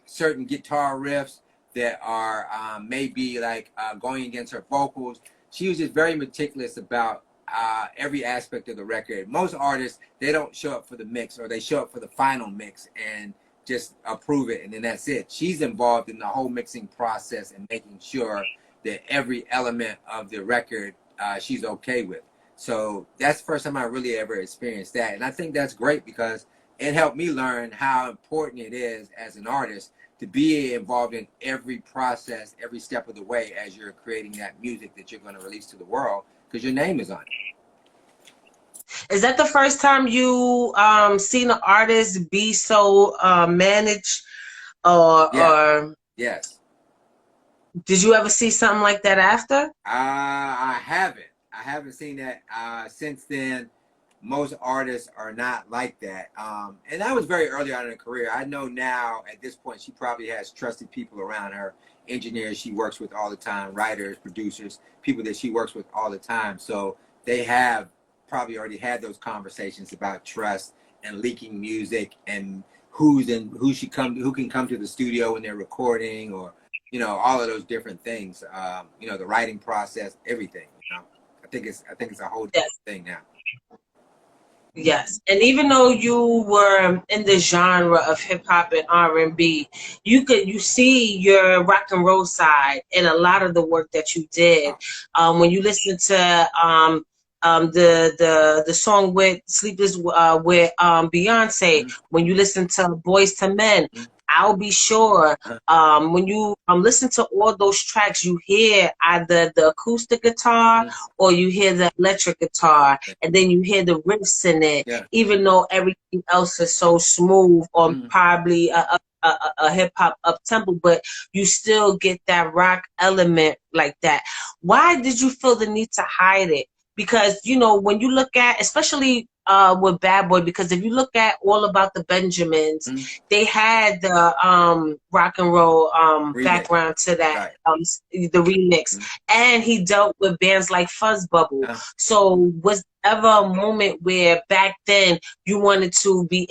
certain guitar riffs that are maybe like going against her vocals. She was just very meticulous about every aspect of the record. Most artists, they don't show up for the mix, or they show up for the final mix and just approve it, and then that's it. She's involved in the whole mixing process and making sure that every element of the record she's okay with. So that's the first time I really ever experienced that. And I think that's great, because it helped me learn how important it is as an artist to be involved in every process, every step of the way as you're creating that music that you're going to release to the world, because your name is on it. Is that the first time you seen an artist be so managed, or yes? Did you ever see something like that after? I haven't. I haven't seen that since then. Most artists are not like that. And that was very early on in her career. I know now at this point she probably has trusted people around her, engineers she works with all the time, writers, producers, people that she works with all the time. So they have probably already had those conversations about trust and leaking music and who can come to the studio when they're recording, or you know, all of those different things. You know, the writing process, everything. You know, I think it's a whole different thing now. Yes, and even though you were in the genre of hip hop and R&B, you see your rock and roll side in a lot of the work that you did. When you listen to the song with Sleepless with Beyonce, when you listen to Boys to Men, I'll be sure when you listen to all those tracks, you hear either the acoustic guitar or you hear the electric guitar, and then you hear the riffs in it, even though everything else is so smooth or probably a hip hop up tempo, but you still get that rock element like that. Why did you feel the need to hide it? Because, you know, when you look at, especially with Bad Boy, because if you look at All About the Benjamins, they had the rock and roll background to that, the remix. And he dealt with bands like Fuzz Bubble. So was ever a moment where back then you wanted to be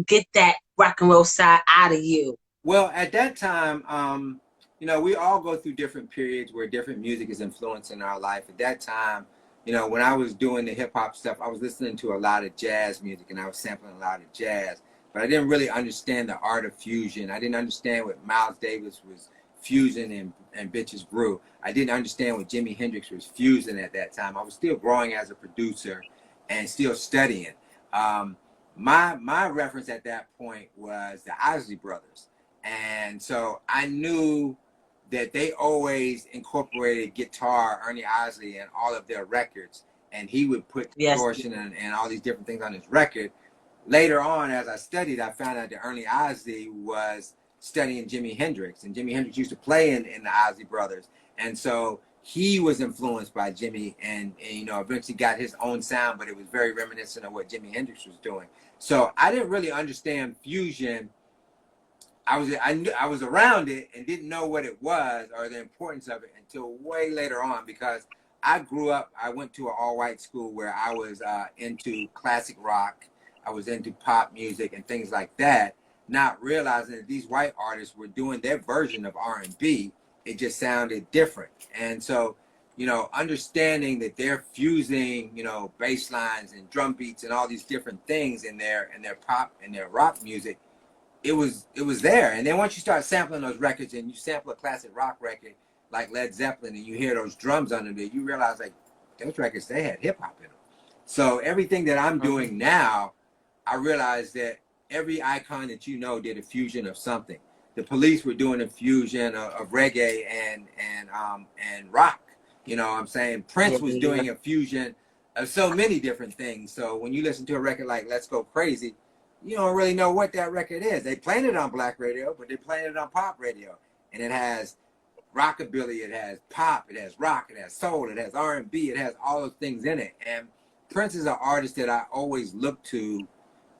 get that rock and roll side out of you? Well, at that time, you know, we all go through different periods where different music is influencing our life. At that time, you know, when I was doing the hip hop stuff, I was listening to a lot of jazz music and I was sampling a lot of jazz, but I didn't really understand the art of fusion. I didn't understand what Miles Davis was fusing and Bitches Brew. I didn't understand what Jimi Hendrix was fusing at that time. I was still growing as a producer and still studying. My reference at that point was the Isley Brothers. And so I knew that they always incorporated guitar, Ernie Isley, in all of their records. And he would put distortion and all these different things on his record. Later on, as I studied, I found out that Ernie Isley was studying Jimi Hendrix. And Jimi Hendrix used to play in the Isley Brothers. And so he was influenced by Jimi and, you know, eventually got his own sound, but it was very reminiscent of what Jimi Hendrix was doing. So I didn't really understand fusion. I was around it and didn't know what it was or the importance of it until way later on, because I grew up, I went to an all-white school where I was into classic rock, I was into pop music and things like that, not realizing that these white artists were doing their version of R&B. It just sounded different. And so, you know, understanding that they're fusing, you know, bass lines and drum beats and all these different things in their pop and their rock music, it was there. And then once you start sampling those records and you sample a classic rock record like Led Zeppelin and you hear those drums under there, you realize like those records, they had hip hop in them. So everything that I'm doing now, I realize that every icon that you know did a fusion of something. The Police were doing a fusion of reggae and rock. You know what I'm saying? Prince was doing a fusion of so many different things. So when you listen to a record like Let's Go Crazy, you don't really know what that record is. They playing it on black radio, but they're playing it on pop radio. And it has rockabilly, it has pop, it has rock, it has soul, it has R&B, it has all those things in it. And Prince is an artist that I always look to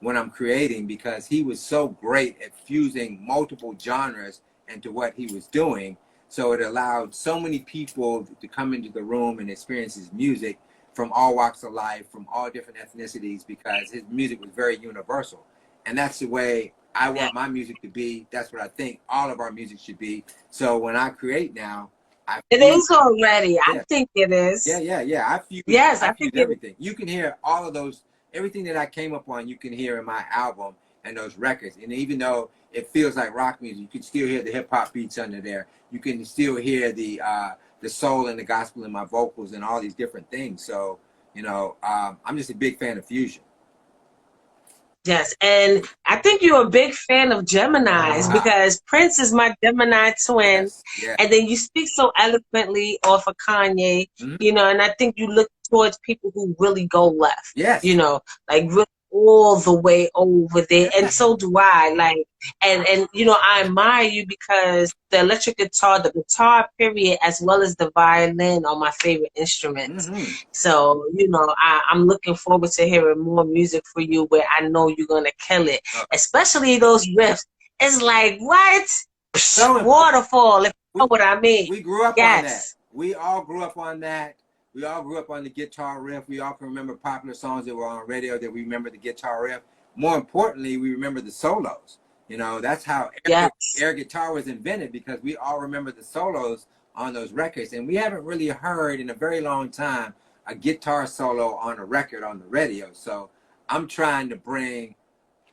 when I'm creating, because he was so great at fusing multiple genres into what he was doing. So it allowed so many people to come into the room and experience his music from all walks of life, from all different ethnicities, because his music was very universal. And that's the way I want my music to be. That's what I think all of our music should be. So when I create now, it is already. I think it is. I fuse, I fuse everything. You can hear all of those, everything that I came up on, you can hear in my album and those records. And even though it feels like rock music, you can still hear the hip hop beats under there. You can still hear the soul and the gospel in my vocals and all these different things. So, you know, I'm just a big fan of fusion. Yes, and I think you're a big fan of Geminis, because Prince is my Gemini twin. And then you speak so eloquently off of Kanye, you know, and I think you look towards people who really go left, you know, like really all the way over there. And so do I, like, and you know, I admire you because the electric guitar, the guitar period, as well as the violin are my favorite instruments. So, you know, I'm looking forward to hearing more music for you where I know you're going to kill it, especially those riffs. It's like, what? Waterfall, if you know what I mean. We grew up on that. We all grew up on that. We all grew up on the guitar riff. We all can remember popular songs that were on radio that we remember the guitar riff. More importantly, we remember the solos. You know, that's how air guitar was invented, because we all remember the solos on those records. And we haven't really heard in a very long time a guitar solo on a record on the radio. So I'm trying to bring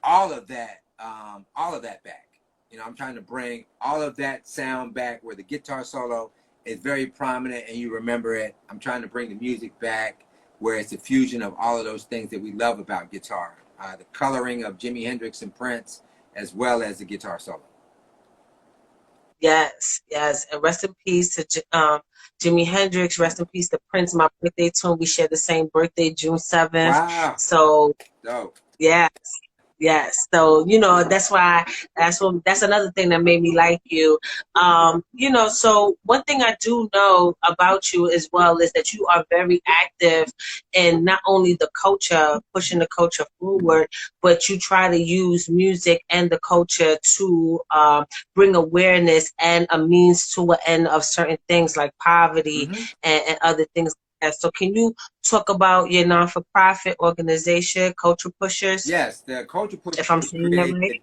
all of that back. You know, I'm trying to bring all of that sound back where the guitar solo is very prominent and you remember it. I'm trying to bring the music back where it's a fusion of all of those things that we love about guitar. The coloring of Jimi Hendrix and Prince, as well as the guitar solo. Yes, yes, and rest in peace to Jimi Hendrix. Rest in peace to Prince. My birthday too. We share the same birthday, June 7th. Wow. So Dope. yeah. Yes. So, you know, that's another thing that made me like you. You know, so one thing I do know about you as well is that you are very active in not only the culture, pushing the culture forward, but you try to use music and the culture to bring awareness and a means to an end of certain things like poverty and other things. So can you talk about your non-for-profit organization, Culture Pushers? Yes, the Culture Pushers If I'm was saying that right? created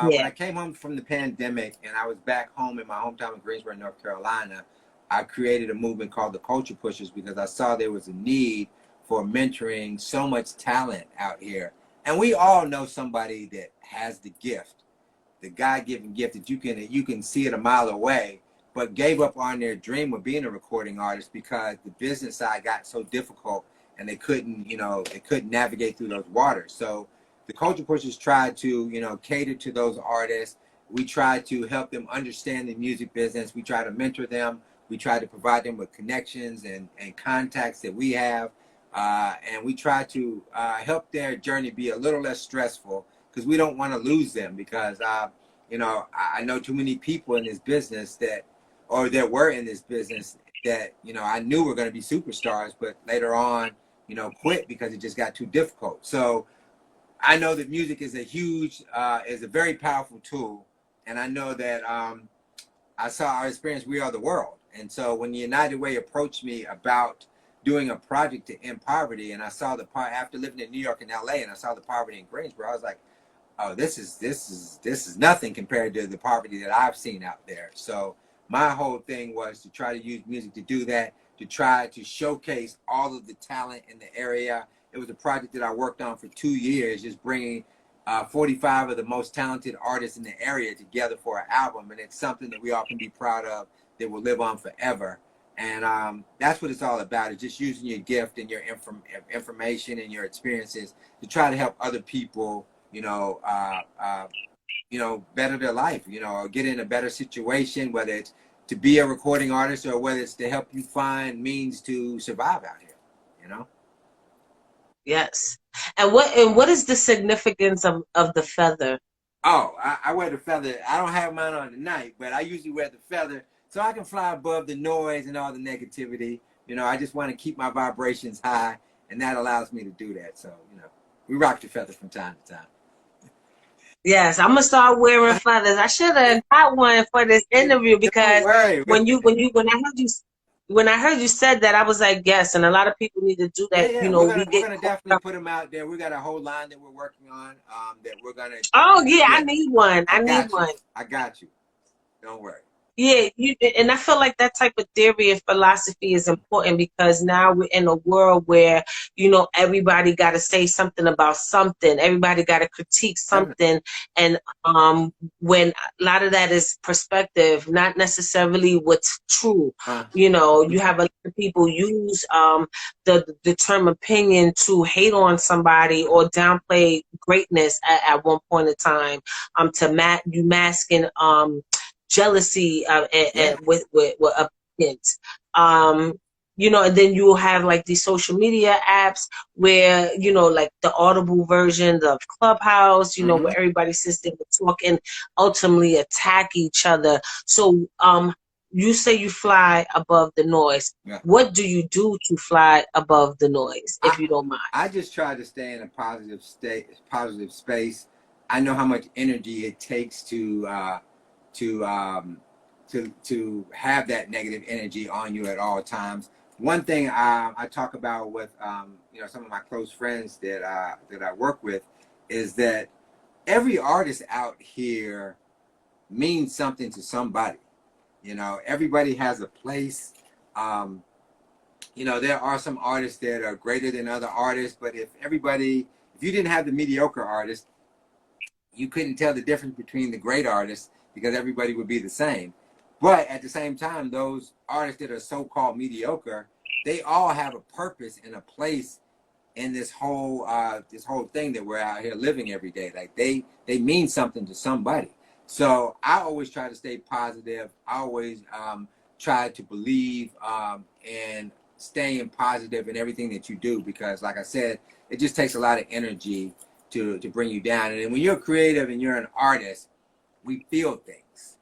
when Yeah. I came home from the pandemic and I was back home in my hometown of Greensboro, North Carolina. I created a movement called the Culture Pushers because I saw there was a need for mentoring so much talent out here. And we all know somebody that has the gift, the God-given gift that you can see it a mile away, but gave up on their dream of being a recording artist because the business side got so difficult and they couldn't navigate through those waters. So the Culture Pushers tried to, cater to those artists. We tried to help them understand the music business. We try to mentor them. We try to provide them with connections and contacts that we have. And we try to help their journey be a little less stressful because we don't want to lose them because, I know too many people in this business that were in this business that, I knew were going to be superstars, but later on, quit because it just got too difficult. So I know that music is is a very powerful tool. And I know that I saw our experience, We Are the World. And so when the United Way approached me about doing a project to end poverty, and I saw after living in New York and LA, and I saw the poverty in Greensboro, I was like, oh, this is nothing compared to the poverty that I've seen out there. So my whole thing was to try to use music to do that, to try to showcase all of the talent in the area. It was a project that I worked on for 2 years, just bringing 45 of the most talented artists in the area together for an album. And it's something that we all can be proud of that will live on forever. And that's what it's all about, is just using your gift and your information and your experiences to try to help other people, better their life, or get in a better situation, whether it's to be a recording artist or whether it's to help you find means to survive out here, Yes. And what is the significance of the feather? Oh, I wear the feather. I don't have mine on tonight, but I usually wear the feather so I can fly above the noise and all the negativity. I just want to keep my vibrations high, and that allows me to do that. So, we rock the feather from time to time. Yes, I'm gonna start wearing feathers. I should have got one for this interview because Don't worry. when I heard you said that, I was like, yes, and a lot of people need to do that. Yeah. We're gonna definitely put them out there. We got a whole line that we're working on. That we're gonna. Oh yeah, I need one. I need one. I got you. Don't worry. Yeah, and I feel like that type of theory and philosophy is important because now we're in a world where, everybody got to say something about something. Everybody got to critique something. And when a lot of that is perspective, not necessarily what's true. You have a lot of people use the term opinion to hate on somebody or downplay greatness at one point in time, you masking jealousy and with opinions. And then you'll have like these social media apps where, like the audible version of Clubhouse, where everybody sits there and talk and ultimately attack each other. So you say you fly above the noise. Yeah. What do you do to fly above the noise, if you don't mind? I just try to stay in a positive space. I know how much energy it takes to have that negative energy on you at all times. One thing I talk about with some of my close friends that I work with is that every artist out here means something to somebody. Everybody has a place. There are some artists that are greater than other artists, but if you didn't have the mediocre artist, you couldn't tell the difference between the great artists because everybody would be the same. But at the same time, those artists that are so-called mediocre, they all have a purpose and a place in this whole thing that we're out here living every day. Like they mean something to somebody. So I always try to stay positive. I always try to believe in staying positive in everything that you do, because like I said, it just takes a lot of energy to bring you down. And then when you're creative and you're an artist, we feel things.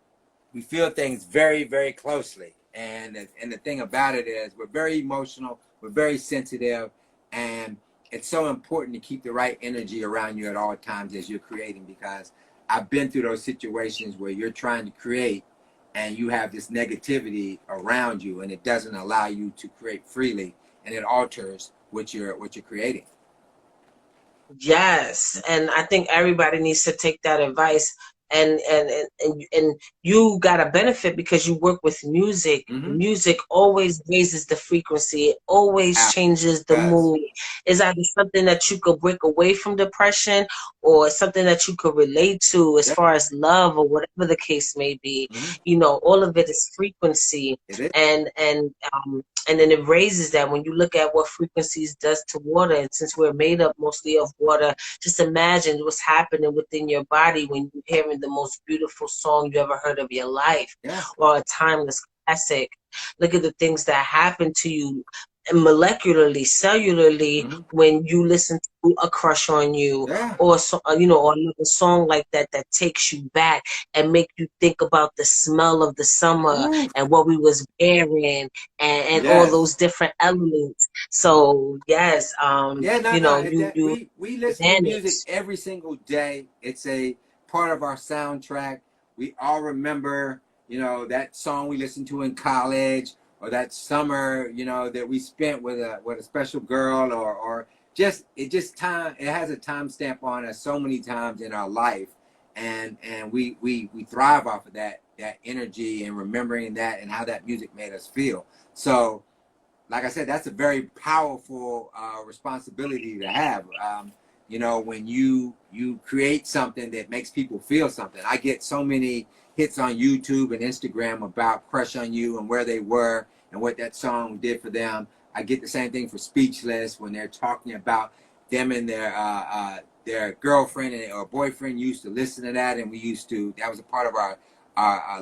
We feel things very, very closely. And the thing about it is we're very emotional, we're very sensitive, and it's so important to keep the right energy around you at all times as you're creating, because I've been through those situations where you're trying to create and you have this negativity around you, and it doesn't allow you to create freely, and it alters what you're creating. Yes, and I think everybody needs to take that advice. And you got a benefit because you work with music. Mm-hmm. Music always raises the frequency. It always changes the mood. It's either something that you could break away from depression, or something that you could relate to as far as love or whatever the case may be. Mm-hmm. You know, all of it is frequency. It is. And then it raises that. When you look at what frequencies does to water, and since we're made up mostly of water, just imagine what's happening within your body when you're hearing the most beautiful song you ever heard of your life, or a timeless classic. Look at the things that happen to you molecularly, cellularly, when you listen to A Crush on You, or you know, or another song like that that takes you back and make you think about the smell of the summer and what we was wearing, and all those different elements. So yes, we listen to music every single day. It's a part of our soundtrack. We all remember, you know, that song we listened to in college, or that summer, you know, that we spent with a special girl, or it has a timestamp on us so many times in our life, and we thrive off of that energy and remembering that and how that music made us feel. So, like I said, that's a very powerful responsibility to have. You know, when you create something that makes people feel something. I get so many hits on YouTube and Instagram about Crush on You and where they were and what that song did for them. I get the same thing for Speechless, when they're talking about them and their girlfriend or boyfriend used to listen to that, and that was a part of our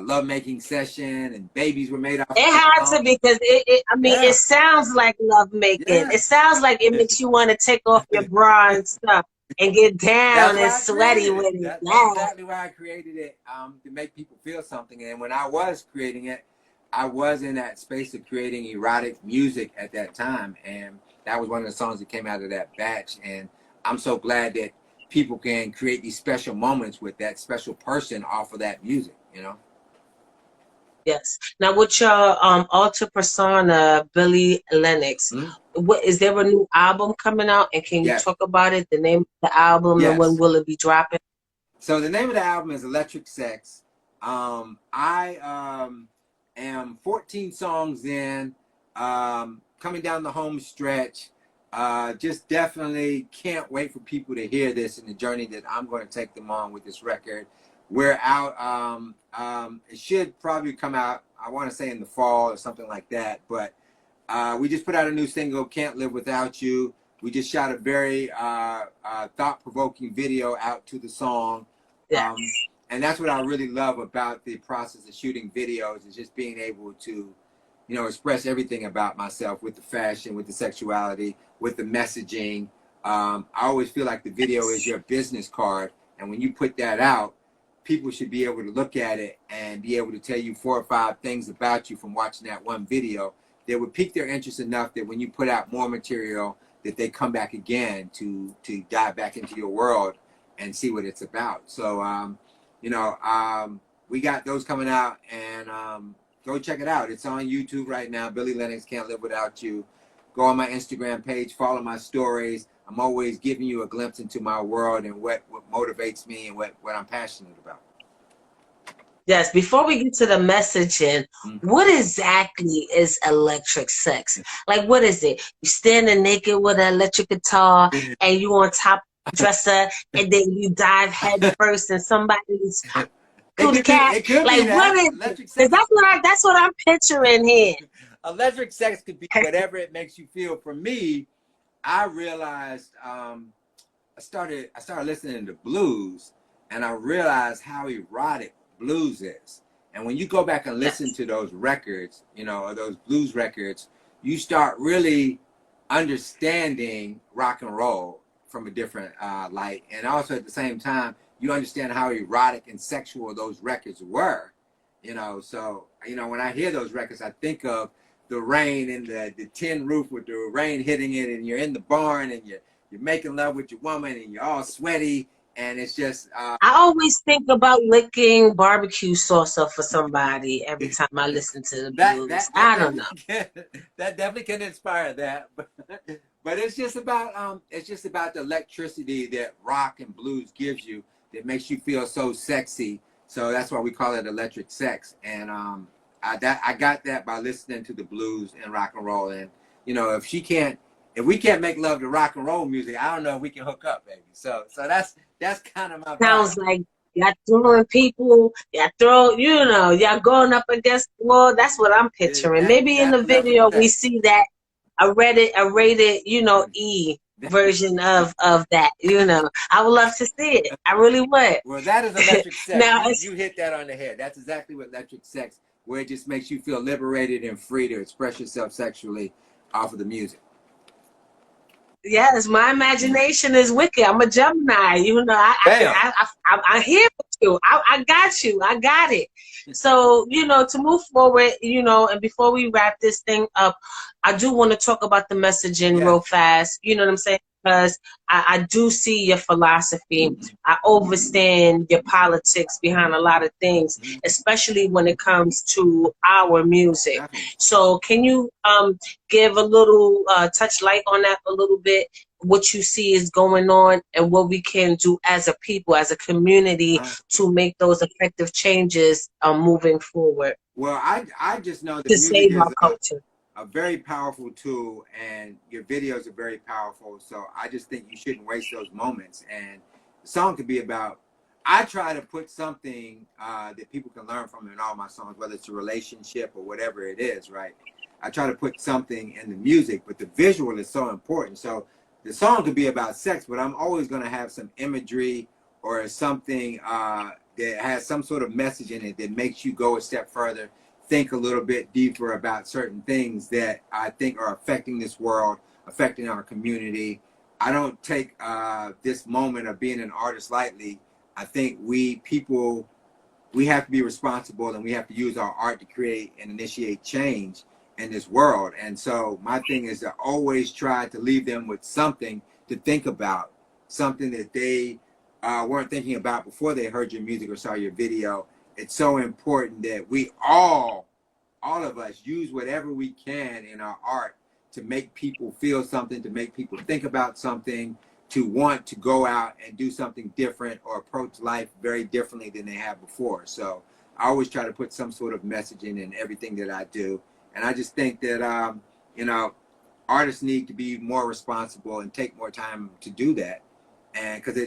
lovemaking session, and babies were made off. It had to, because it sounds like lovemaking. It sounds like it makes you want to take off your bra and stuff and get down and sweaty with it. That's exactly why I created it, to make people feel something. And when I was creating it, I was in that space of creating erotic music at that time, and that was one of the songs that came out of that batch. And I'm so glad that people can create these special moments with that special person off of that music, you know? Yes. Now, with your alter persona, Billy Lennox, what is there a new album coming out? And can you talk about it? The name of the album, and when will it be dropping? So the name of the album is Electric Sex. I am 14 songs in, coming down the home stretch. Just definitely can't wait for people to hear this and the journey that I'm going to take them on with this record. We're out. It should probably come out, I want to say, in the fall or something like that. But we just put out a new single, Can't Live Without You. We just shot a very thought-provoking video out to the song. And that's what I really love about the process of shooting videos, is just being able to, you know, express everything about myself, with the fashion, with the sexuality, with the messaging. I always feel like the video is your business card. And when you put that out, people should be able to look at it and be able to tell you 4 or 5 things about you from watching that one video that would pique their interest enough that when you put out more material, that they come back again to dive back into your world and see what it's about. So, you know, we got those coming out, and go check it out. It's on YouTube right now. Billy Lennox, Can't Live Without You. Go on my Instagram page, follow my stories. I'm always giving you a glimpse into my world and what motivates me and what I'm passionate about. Yes, before we get to the messaging, what exactly is electric sex? Like, what is it? You standing naked with an electric guitar and you on top of the dresser, and then you dive head first in somebody's cootie cat? Like, what is it? Because that's what I'm picturing here. Electric sex could be whatever it makes you feel. For me, I realized I started listening to blues, and I realized how erotic blues is. And when you go back and listen to those records, you know, or those blues records, you start really understanding rock and roll from a different light. And also at the same time, you understand how erotic and sexual those records were. You know, so, you know, when I hear those records, I think of the rain and the tin roof with the rain hitting it, and you're in the barn and you're making love with your woman and you're all sweaty, and it's just I always think about licking barbecue sauce up for somebody every time I listen to the blues. that I don't know. definitely can, that definitely can inspire that, but it's just about the electricity that rock and blues gives you that makes you feel so sexy. So that's why we call it electric sex. And I got that by listening to the blues and rock and roll. And you know, if we can't make love to rock and roll music, I don't know if we can hook up, baby. So that's kind of my vibe. Sounds like y'all throwing people, y'all going up against the wall. That's what I'm picturing. Maybe in That's the what that's what video it we takes. see that a rated, E version of that. You know, I would love to see it. I really would. Well, that is electric sex. Now, You hit that on the head. That's exactly what electric sex, where it just makes you feel liberated and free to express yourself sexually off of the music. yes, my imagination is wicked. I'm a Gemini. You know, Bam. I hear you. I got you. I got it. So, you know, to move forward, you know, and before we wrap this thing up, I do want to talk about the messaging real fast. You know what I'm saying? Because I do see your philosophy. I understand your politics behind a lot of things, especially when it comes to our music. So can you give a little touch light on that a little bit, what you see is going on and what we can do as a people, as a community, to make those effective changes moving forward? Well, I just know that To music save our is culture. a very powerful tool, and your videos are very powerful. So I just think you shouldn't waste those moments. And the song could be about, I try to put something that people can learn from in all my songs, whether it's a relationship or whatever it is, right? I try to put something in the music, but the visual is so important. So the song could be about sex, but I'm always going to have some imagery or something that has some sort of message in it that makes you go a step further, think a little bit deeper about certain things that I think are affecting this world, affecting our community. I don't take this moment of being an artist lightly. I think we have to be responsible, and we have to use our art to create and initiate change in this world. And so my thing is to always try to leave them with something to think about, something that they weren't thinking about before they heard your music or saw your video. It's so important that we all of us use whatever we can in our art to make people feel something, to make people think about something, to want to go out and do something different or approach life very differently than they have before. So I always try to put some sort of messaging in everything that I do. And I just think that, you know, artists need to be more responsible and take more time to do that. And because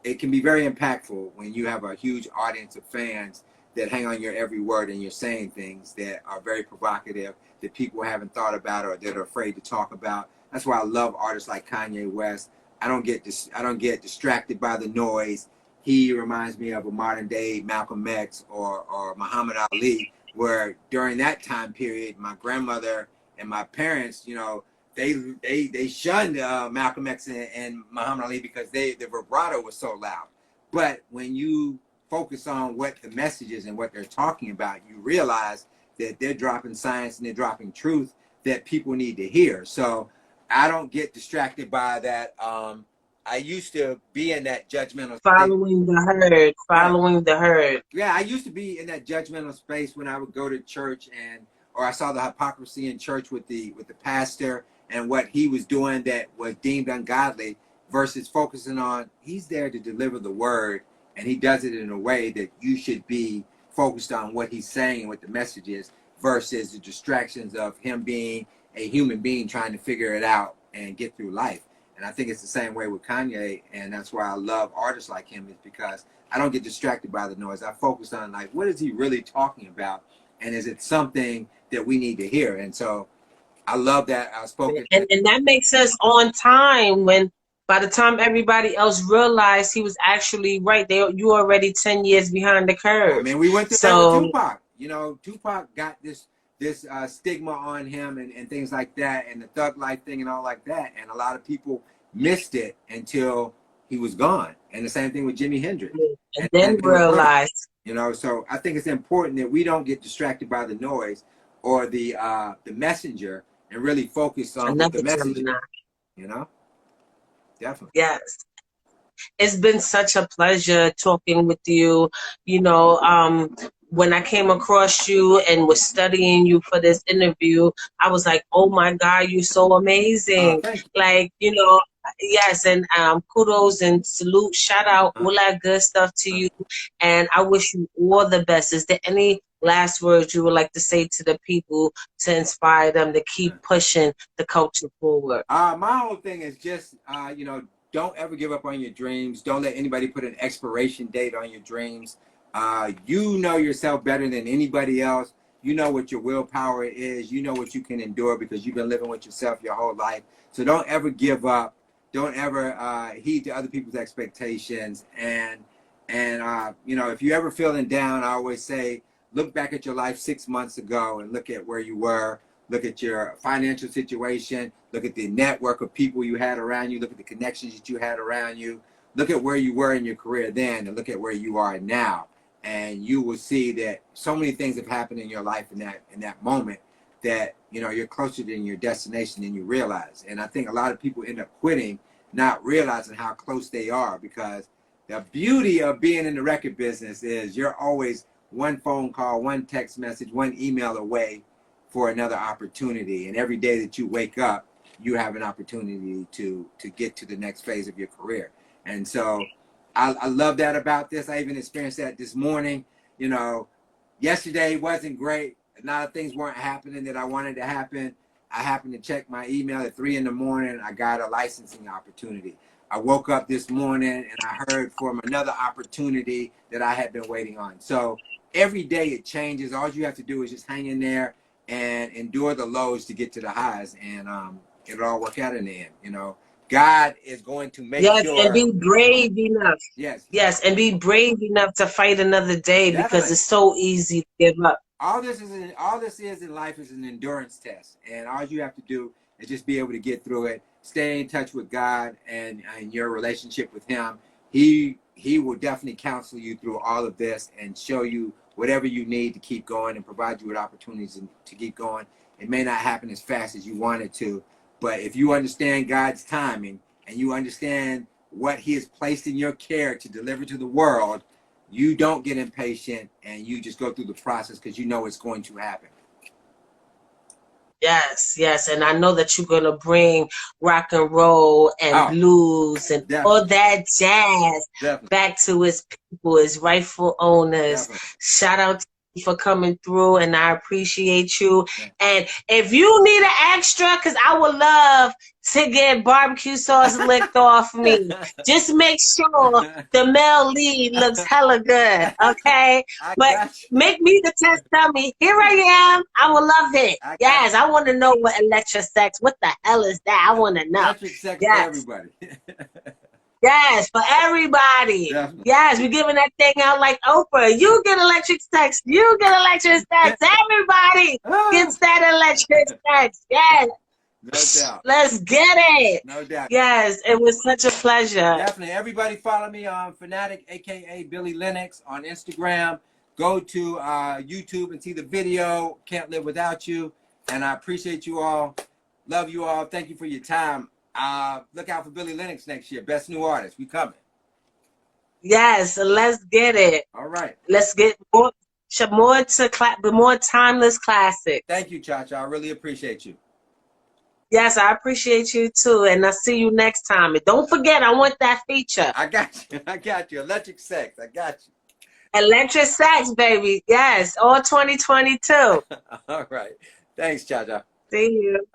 it can be very impactful when you have a huge audience of fans that hang on your every word, and you're saying things that are very provocative that people haven't thought about or that are afraid to talk about. That's why I love artists like Kanye West. I don't get distracted by the noise. He reminds me of a modern day Malcolm X or Muhammad Ali, where during that time period, my grandmother and my parents, you know, they shunned Malcolm X and Muhammad Ali because the vibrato was so loud. But when you focus on what the message is and what they're talking about, you realize that they're dropping science and they're dropping truth that people need to hear. So I don't get distracted by that. I used to be in that judgmental space. Following the herd. Yeah, I used to be in that judgmental space when I would go to church or I saw the hypocrisy in church with the pastor and what he was doing that was deemed ungodly, versus focusing on he's there to deliver the word, and he does it in a way that you should be focused on what he's saying and what the message is, versus the distractions of him being a human being trying to figure it out and get through life. And I think it's the same way with Kanye, and that's why I love artists like him, is because I don't get distracted by the noise. I focus on, like, what is he really talking about, and is it something that we need to hear? And so I love that spoken. And that makes us on time when by the time everybody else realized he was actually right, you already 10 years behind the I curve. mean, we went through that with So Tupac. You know, Tupac got this stigma on him and things like that, and the thug life thing and all like that. And a lot of people missed it until he was gone. And the same thing with Jimi Hendrix. and And the then same thing with Prince. realized, You know, so I think it's important that we don't get distracted by the noise or the messenger and really focus on what the another message is. Gemini. You know, definitely. Yes. It's been such a pleasure talking with you. You know, when I came across you and was studying you for this interview, I was like, oh my God, you're so amazing. Thank you. Like, you know, yes, and kudos and salute, shout out, all that good stuff to you. And I wish you all the best. Is there any last words you would like to say to the people to inspire them to keep pushing the culture forward? My whole thing is just, you know, don't ever give up on your dreams. Don't let anybody put an expiration date on your dreams. You know yourself better than anybody else. You know what your willpower is. You know what you can endure because you've been living with yourself your whole life. So don't ever give up. Don't ever heed to other people's expectations. And you know, if you're ever feeling down, I always say, look back at your life 6 months ago and look at where you were. Look at your financial situation. Look at the network of people you had around you. Look at the connections that you had around you. Look at where you were in your career then and look at where you are now. And you will see that so many things have happened in your life in that moment that, you know, you're closer to your destination than you realize. And I think a lot of people end up quitting, not realizing how close they are, because the beauty of being in the record business is you're always one phone call, one text message, one email away for another opportunity. And every day that you wake up, you have an opportunity to get to the next phase of your career. And so I love that about this. I even experienced that this morning. You know, yesterday wasn't great. A lot of things weren't happening that I wanted to happen. I happened to check my email at 3 in the morning. I got a licensing opportunity. I woke up this morning and I heard from another opportunity that I had been waiting on. So every day it changes. All you have to do is just hang in there and endure the lows to get to the highs, and it'll all work out in the end. You know, God is going to make sure. And be brave enough. Yes, and be brave enough to fight another day. Definitely. Because it's so easy to give up. All this is in life is an endurance test, and all you have to do is just be able to get through it. Stay in touch with God and your relationship with Him. He will definitely counsel you through all of this and show you whatever you need to keep going and provide you with opportunities to keep going. It may not happen as fast as you want it to, but if you understand God's timing and you understand what He has placed in your care to deliver to the world, you don't get impatient and you just go through the process because you know it's going to happen. Yes, and I know that you're gonna bring rock and roll and blues and all that jazz back to its people, its rightful owners. Shout out to you for coming through, and I appreciate you. And if you need an extra, because I would love to get barbecue sauce licked off me, just make sure the male lead looks hella good, okay? But make me the test dummy. Here I am. I will love it. Yes, I want to know what electric sex. What the hell is that? I want to know. Electric sex for everybody. Yes, for everybody. Definitely. Yes, we're giving that thing out like Oprah. You get electric sex. You get electric sex. Everybody gets that electric sex. Yes. No doubt. Let's get it. No doubt. Yes, it was such a pleasure. Definitely. Everybody follow me on Fanatic, a.k.a. Billy Lennox, on Instagram. Go to YouTube and see the video. Can't Live Without You. And I appreciate you all. Love you all. Thank you for your time. Look out for Billy Lennox next year. Best New Artist. We coming. Yes, let's get it. All right. Let's get more timeless classic. Thank you, Cha-Cha. I really appreciate you. Yes, I appreciate you too. And I'll see you next time. And don't forget, I want that feature. I got you. I got you. Electric Sex. I got you. Electric Sex, baby. Yes, all 2022. All right. Thanks, Cha-Cha. See you.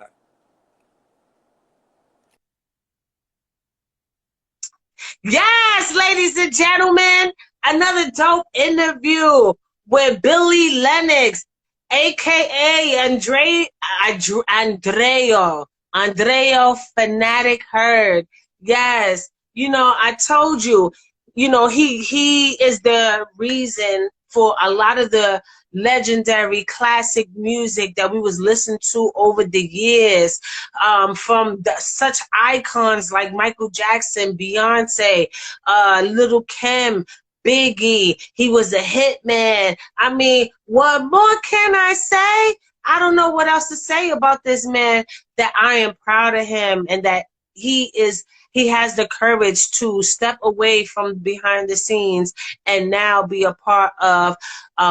Yes, ladies and gentlemen, another dope interview with Billy Lennox. AKA Andreao FANATIC Heard. Yes. I told you, he is the reason for a lot of the legendary classic music that we was listening to over the years, from such icons like Michael Jackson, Beyonce, Lil Kim, Biggie. He was a hitman. I mean, what more can I say? I don't know what else to say about this man, that I am proud of him, and that he has the courage to step away from behind the scenes and now be a part of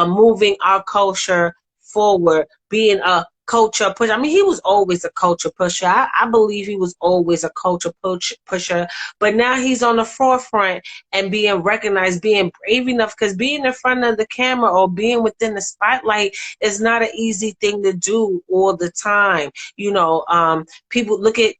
moving our culture forward, being a culture pusher. I mean, he was always a culture pusher. I believe he was always a culture pusher, but now he's on the forefront and being recognized, being brave enough, because being in front of the camera or being within the spotlight is not an easy thing to do all the time. People look at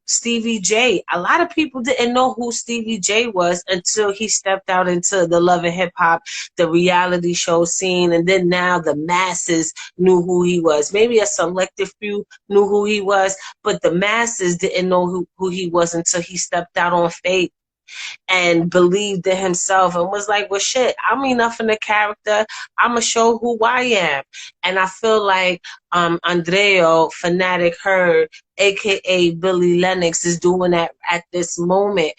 Stevie J. A lot of people didn't know who Stevie J was until he stepped out into the Love and Hip Hop, the reality show scene, and then now the masses knew who he was. Maybe a selective few knew who he was, but the masses didn't know who he was until he stepped out on faith and believed in himself and was like, well, shit, I'm enough in the character. I'm going to show who I am. And I feel like Andreao FANATIC Heard, a.k.a. Billy Lennox, is doing that at this moment.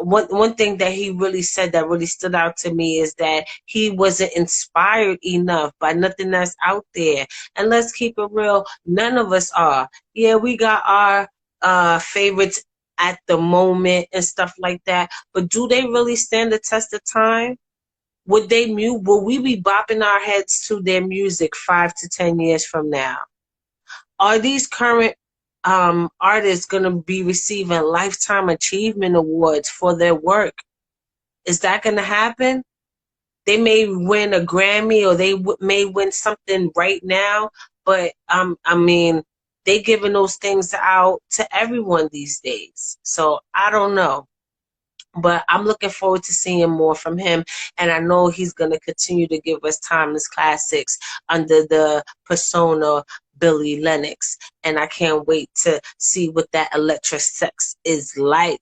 One thing that he really said that really stood out to me is that he wasn't inspired enough by nothing that's out there. And let's keep it real, none of us are. Yeah, we got our favorites at the moment and stuff like that, but do they really stand the test of time? Will we be bopping our heads to their music 5 to 10 years from now? Are these current artists going to be receiving lifetime achievement awards for their work? Is that going to happen? They may win a Grammy, or they may win something right now, but I mean, they giving those things out to everyone these days. So I don't know. But I'm looking forward to seeing more from him. And I know he's going to continue to give us timeless classics under the persona Billy Lennox. And I can't wait to see what that electric sex is like.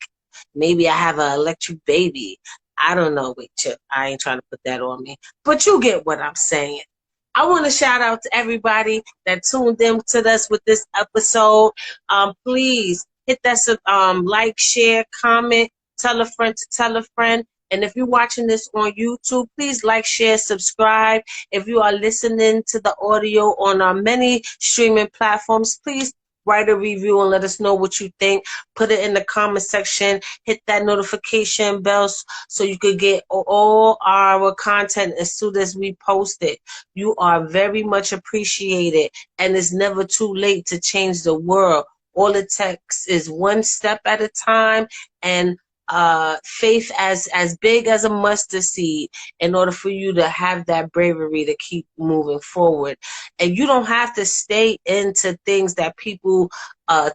Maybe I have an electric baby. I don't know. Wait, Chip, I ain't trying to put that on me. But you get what I'm saying. I want to shout out to everybody that tuned in to us with this episode. Please hit that like, share, comment, tell a friend to tell a friend. And if you're watching this on YouTube, please like, share, subscribe. If you are listening to the audio on our many streaming platforms, please write a review and let us know what you think. Put it in the comment section. Hit that notification bell so you could get all our content as soon as we post it. You are very much appreciated, and it's never too late to change the world. All it takes is one step at a time, and faith as big as a mustard seed in order for you to have that bravery to keep moving forward. And you don't have to stay into things that people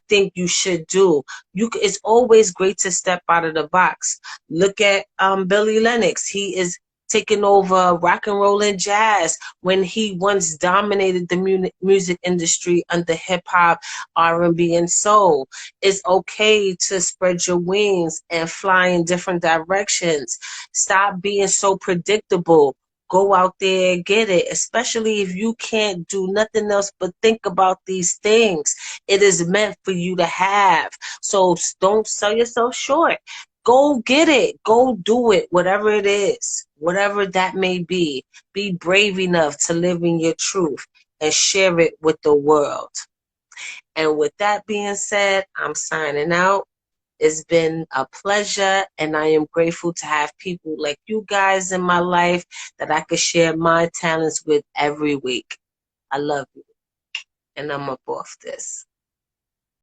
think you should do. It's always great to step out of the box. Look at Billy Lennox. He is taking over rock and roll and jazz when he once dominated the music industry under hip hop, R&B, and soul. It's okay to spread your wings and fly in different directions. Stop being so predictable. Go out there and get it, especially if you can't do nothing else but think about these things. It is meant for you to have. So don't sell yourself short. Go get it. Go do it, whatever it is, whatever that may be. Be brave enough to live in your truth and share it with the world. And with that being said, I'm signing out. It's been a pleasure, and I am grateful to have people like you guys in my life that I could share my talents with every week. I love you, and I'm up off this.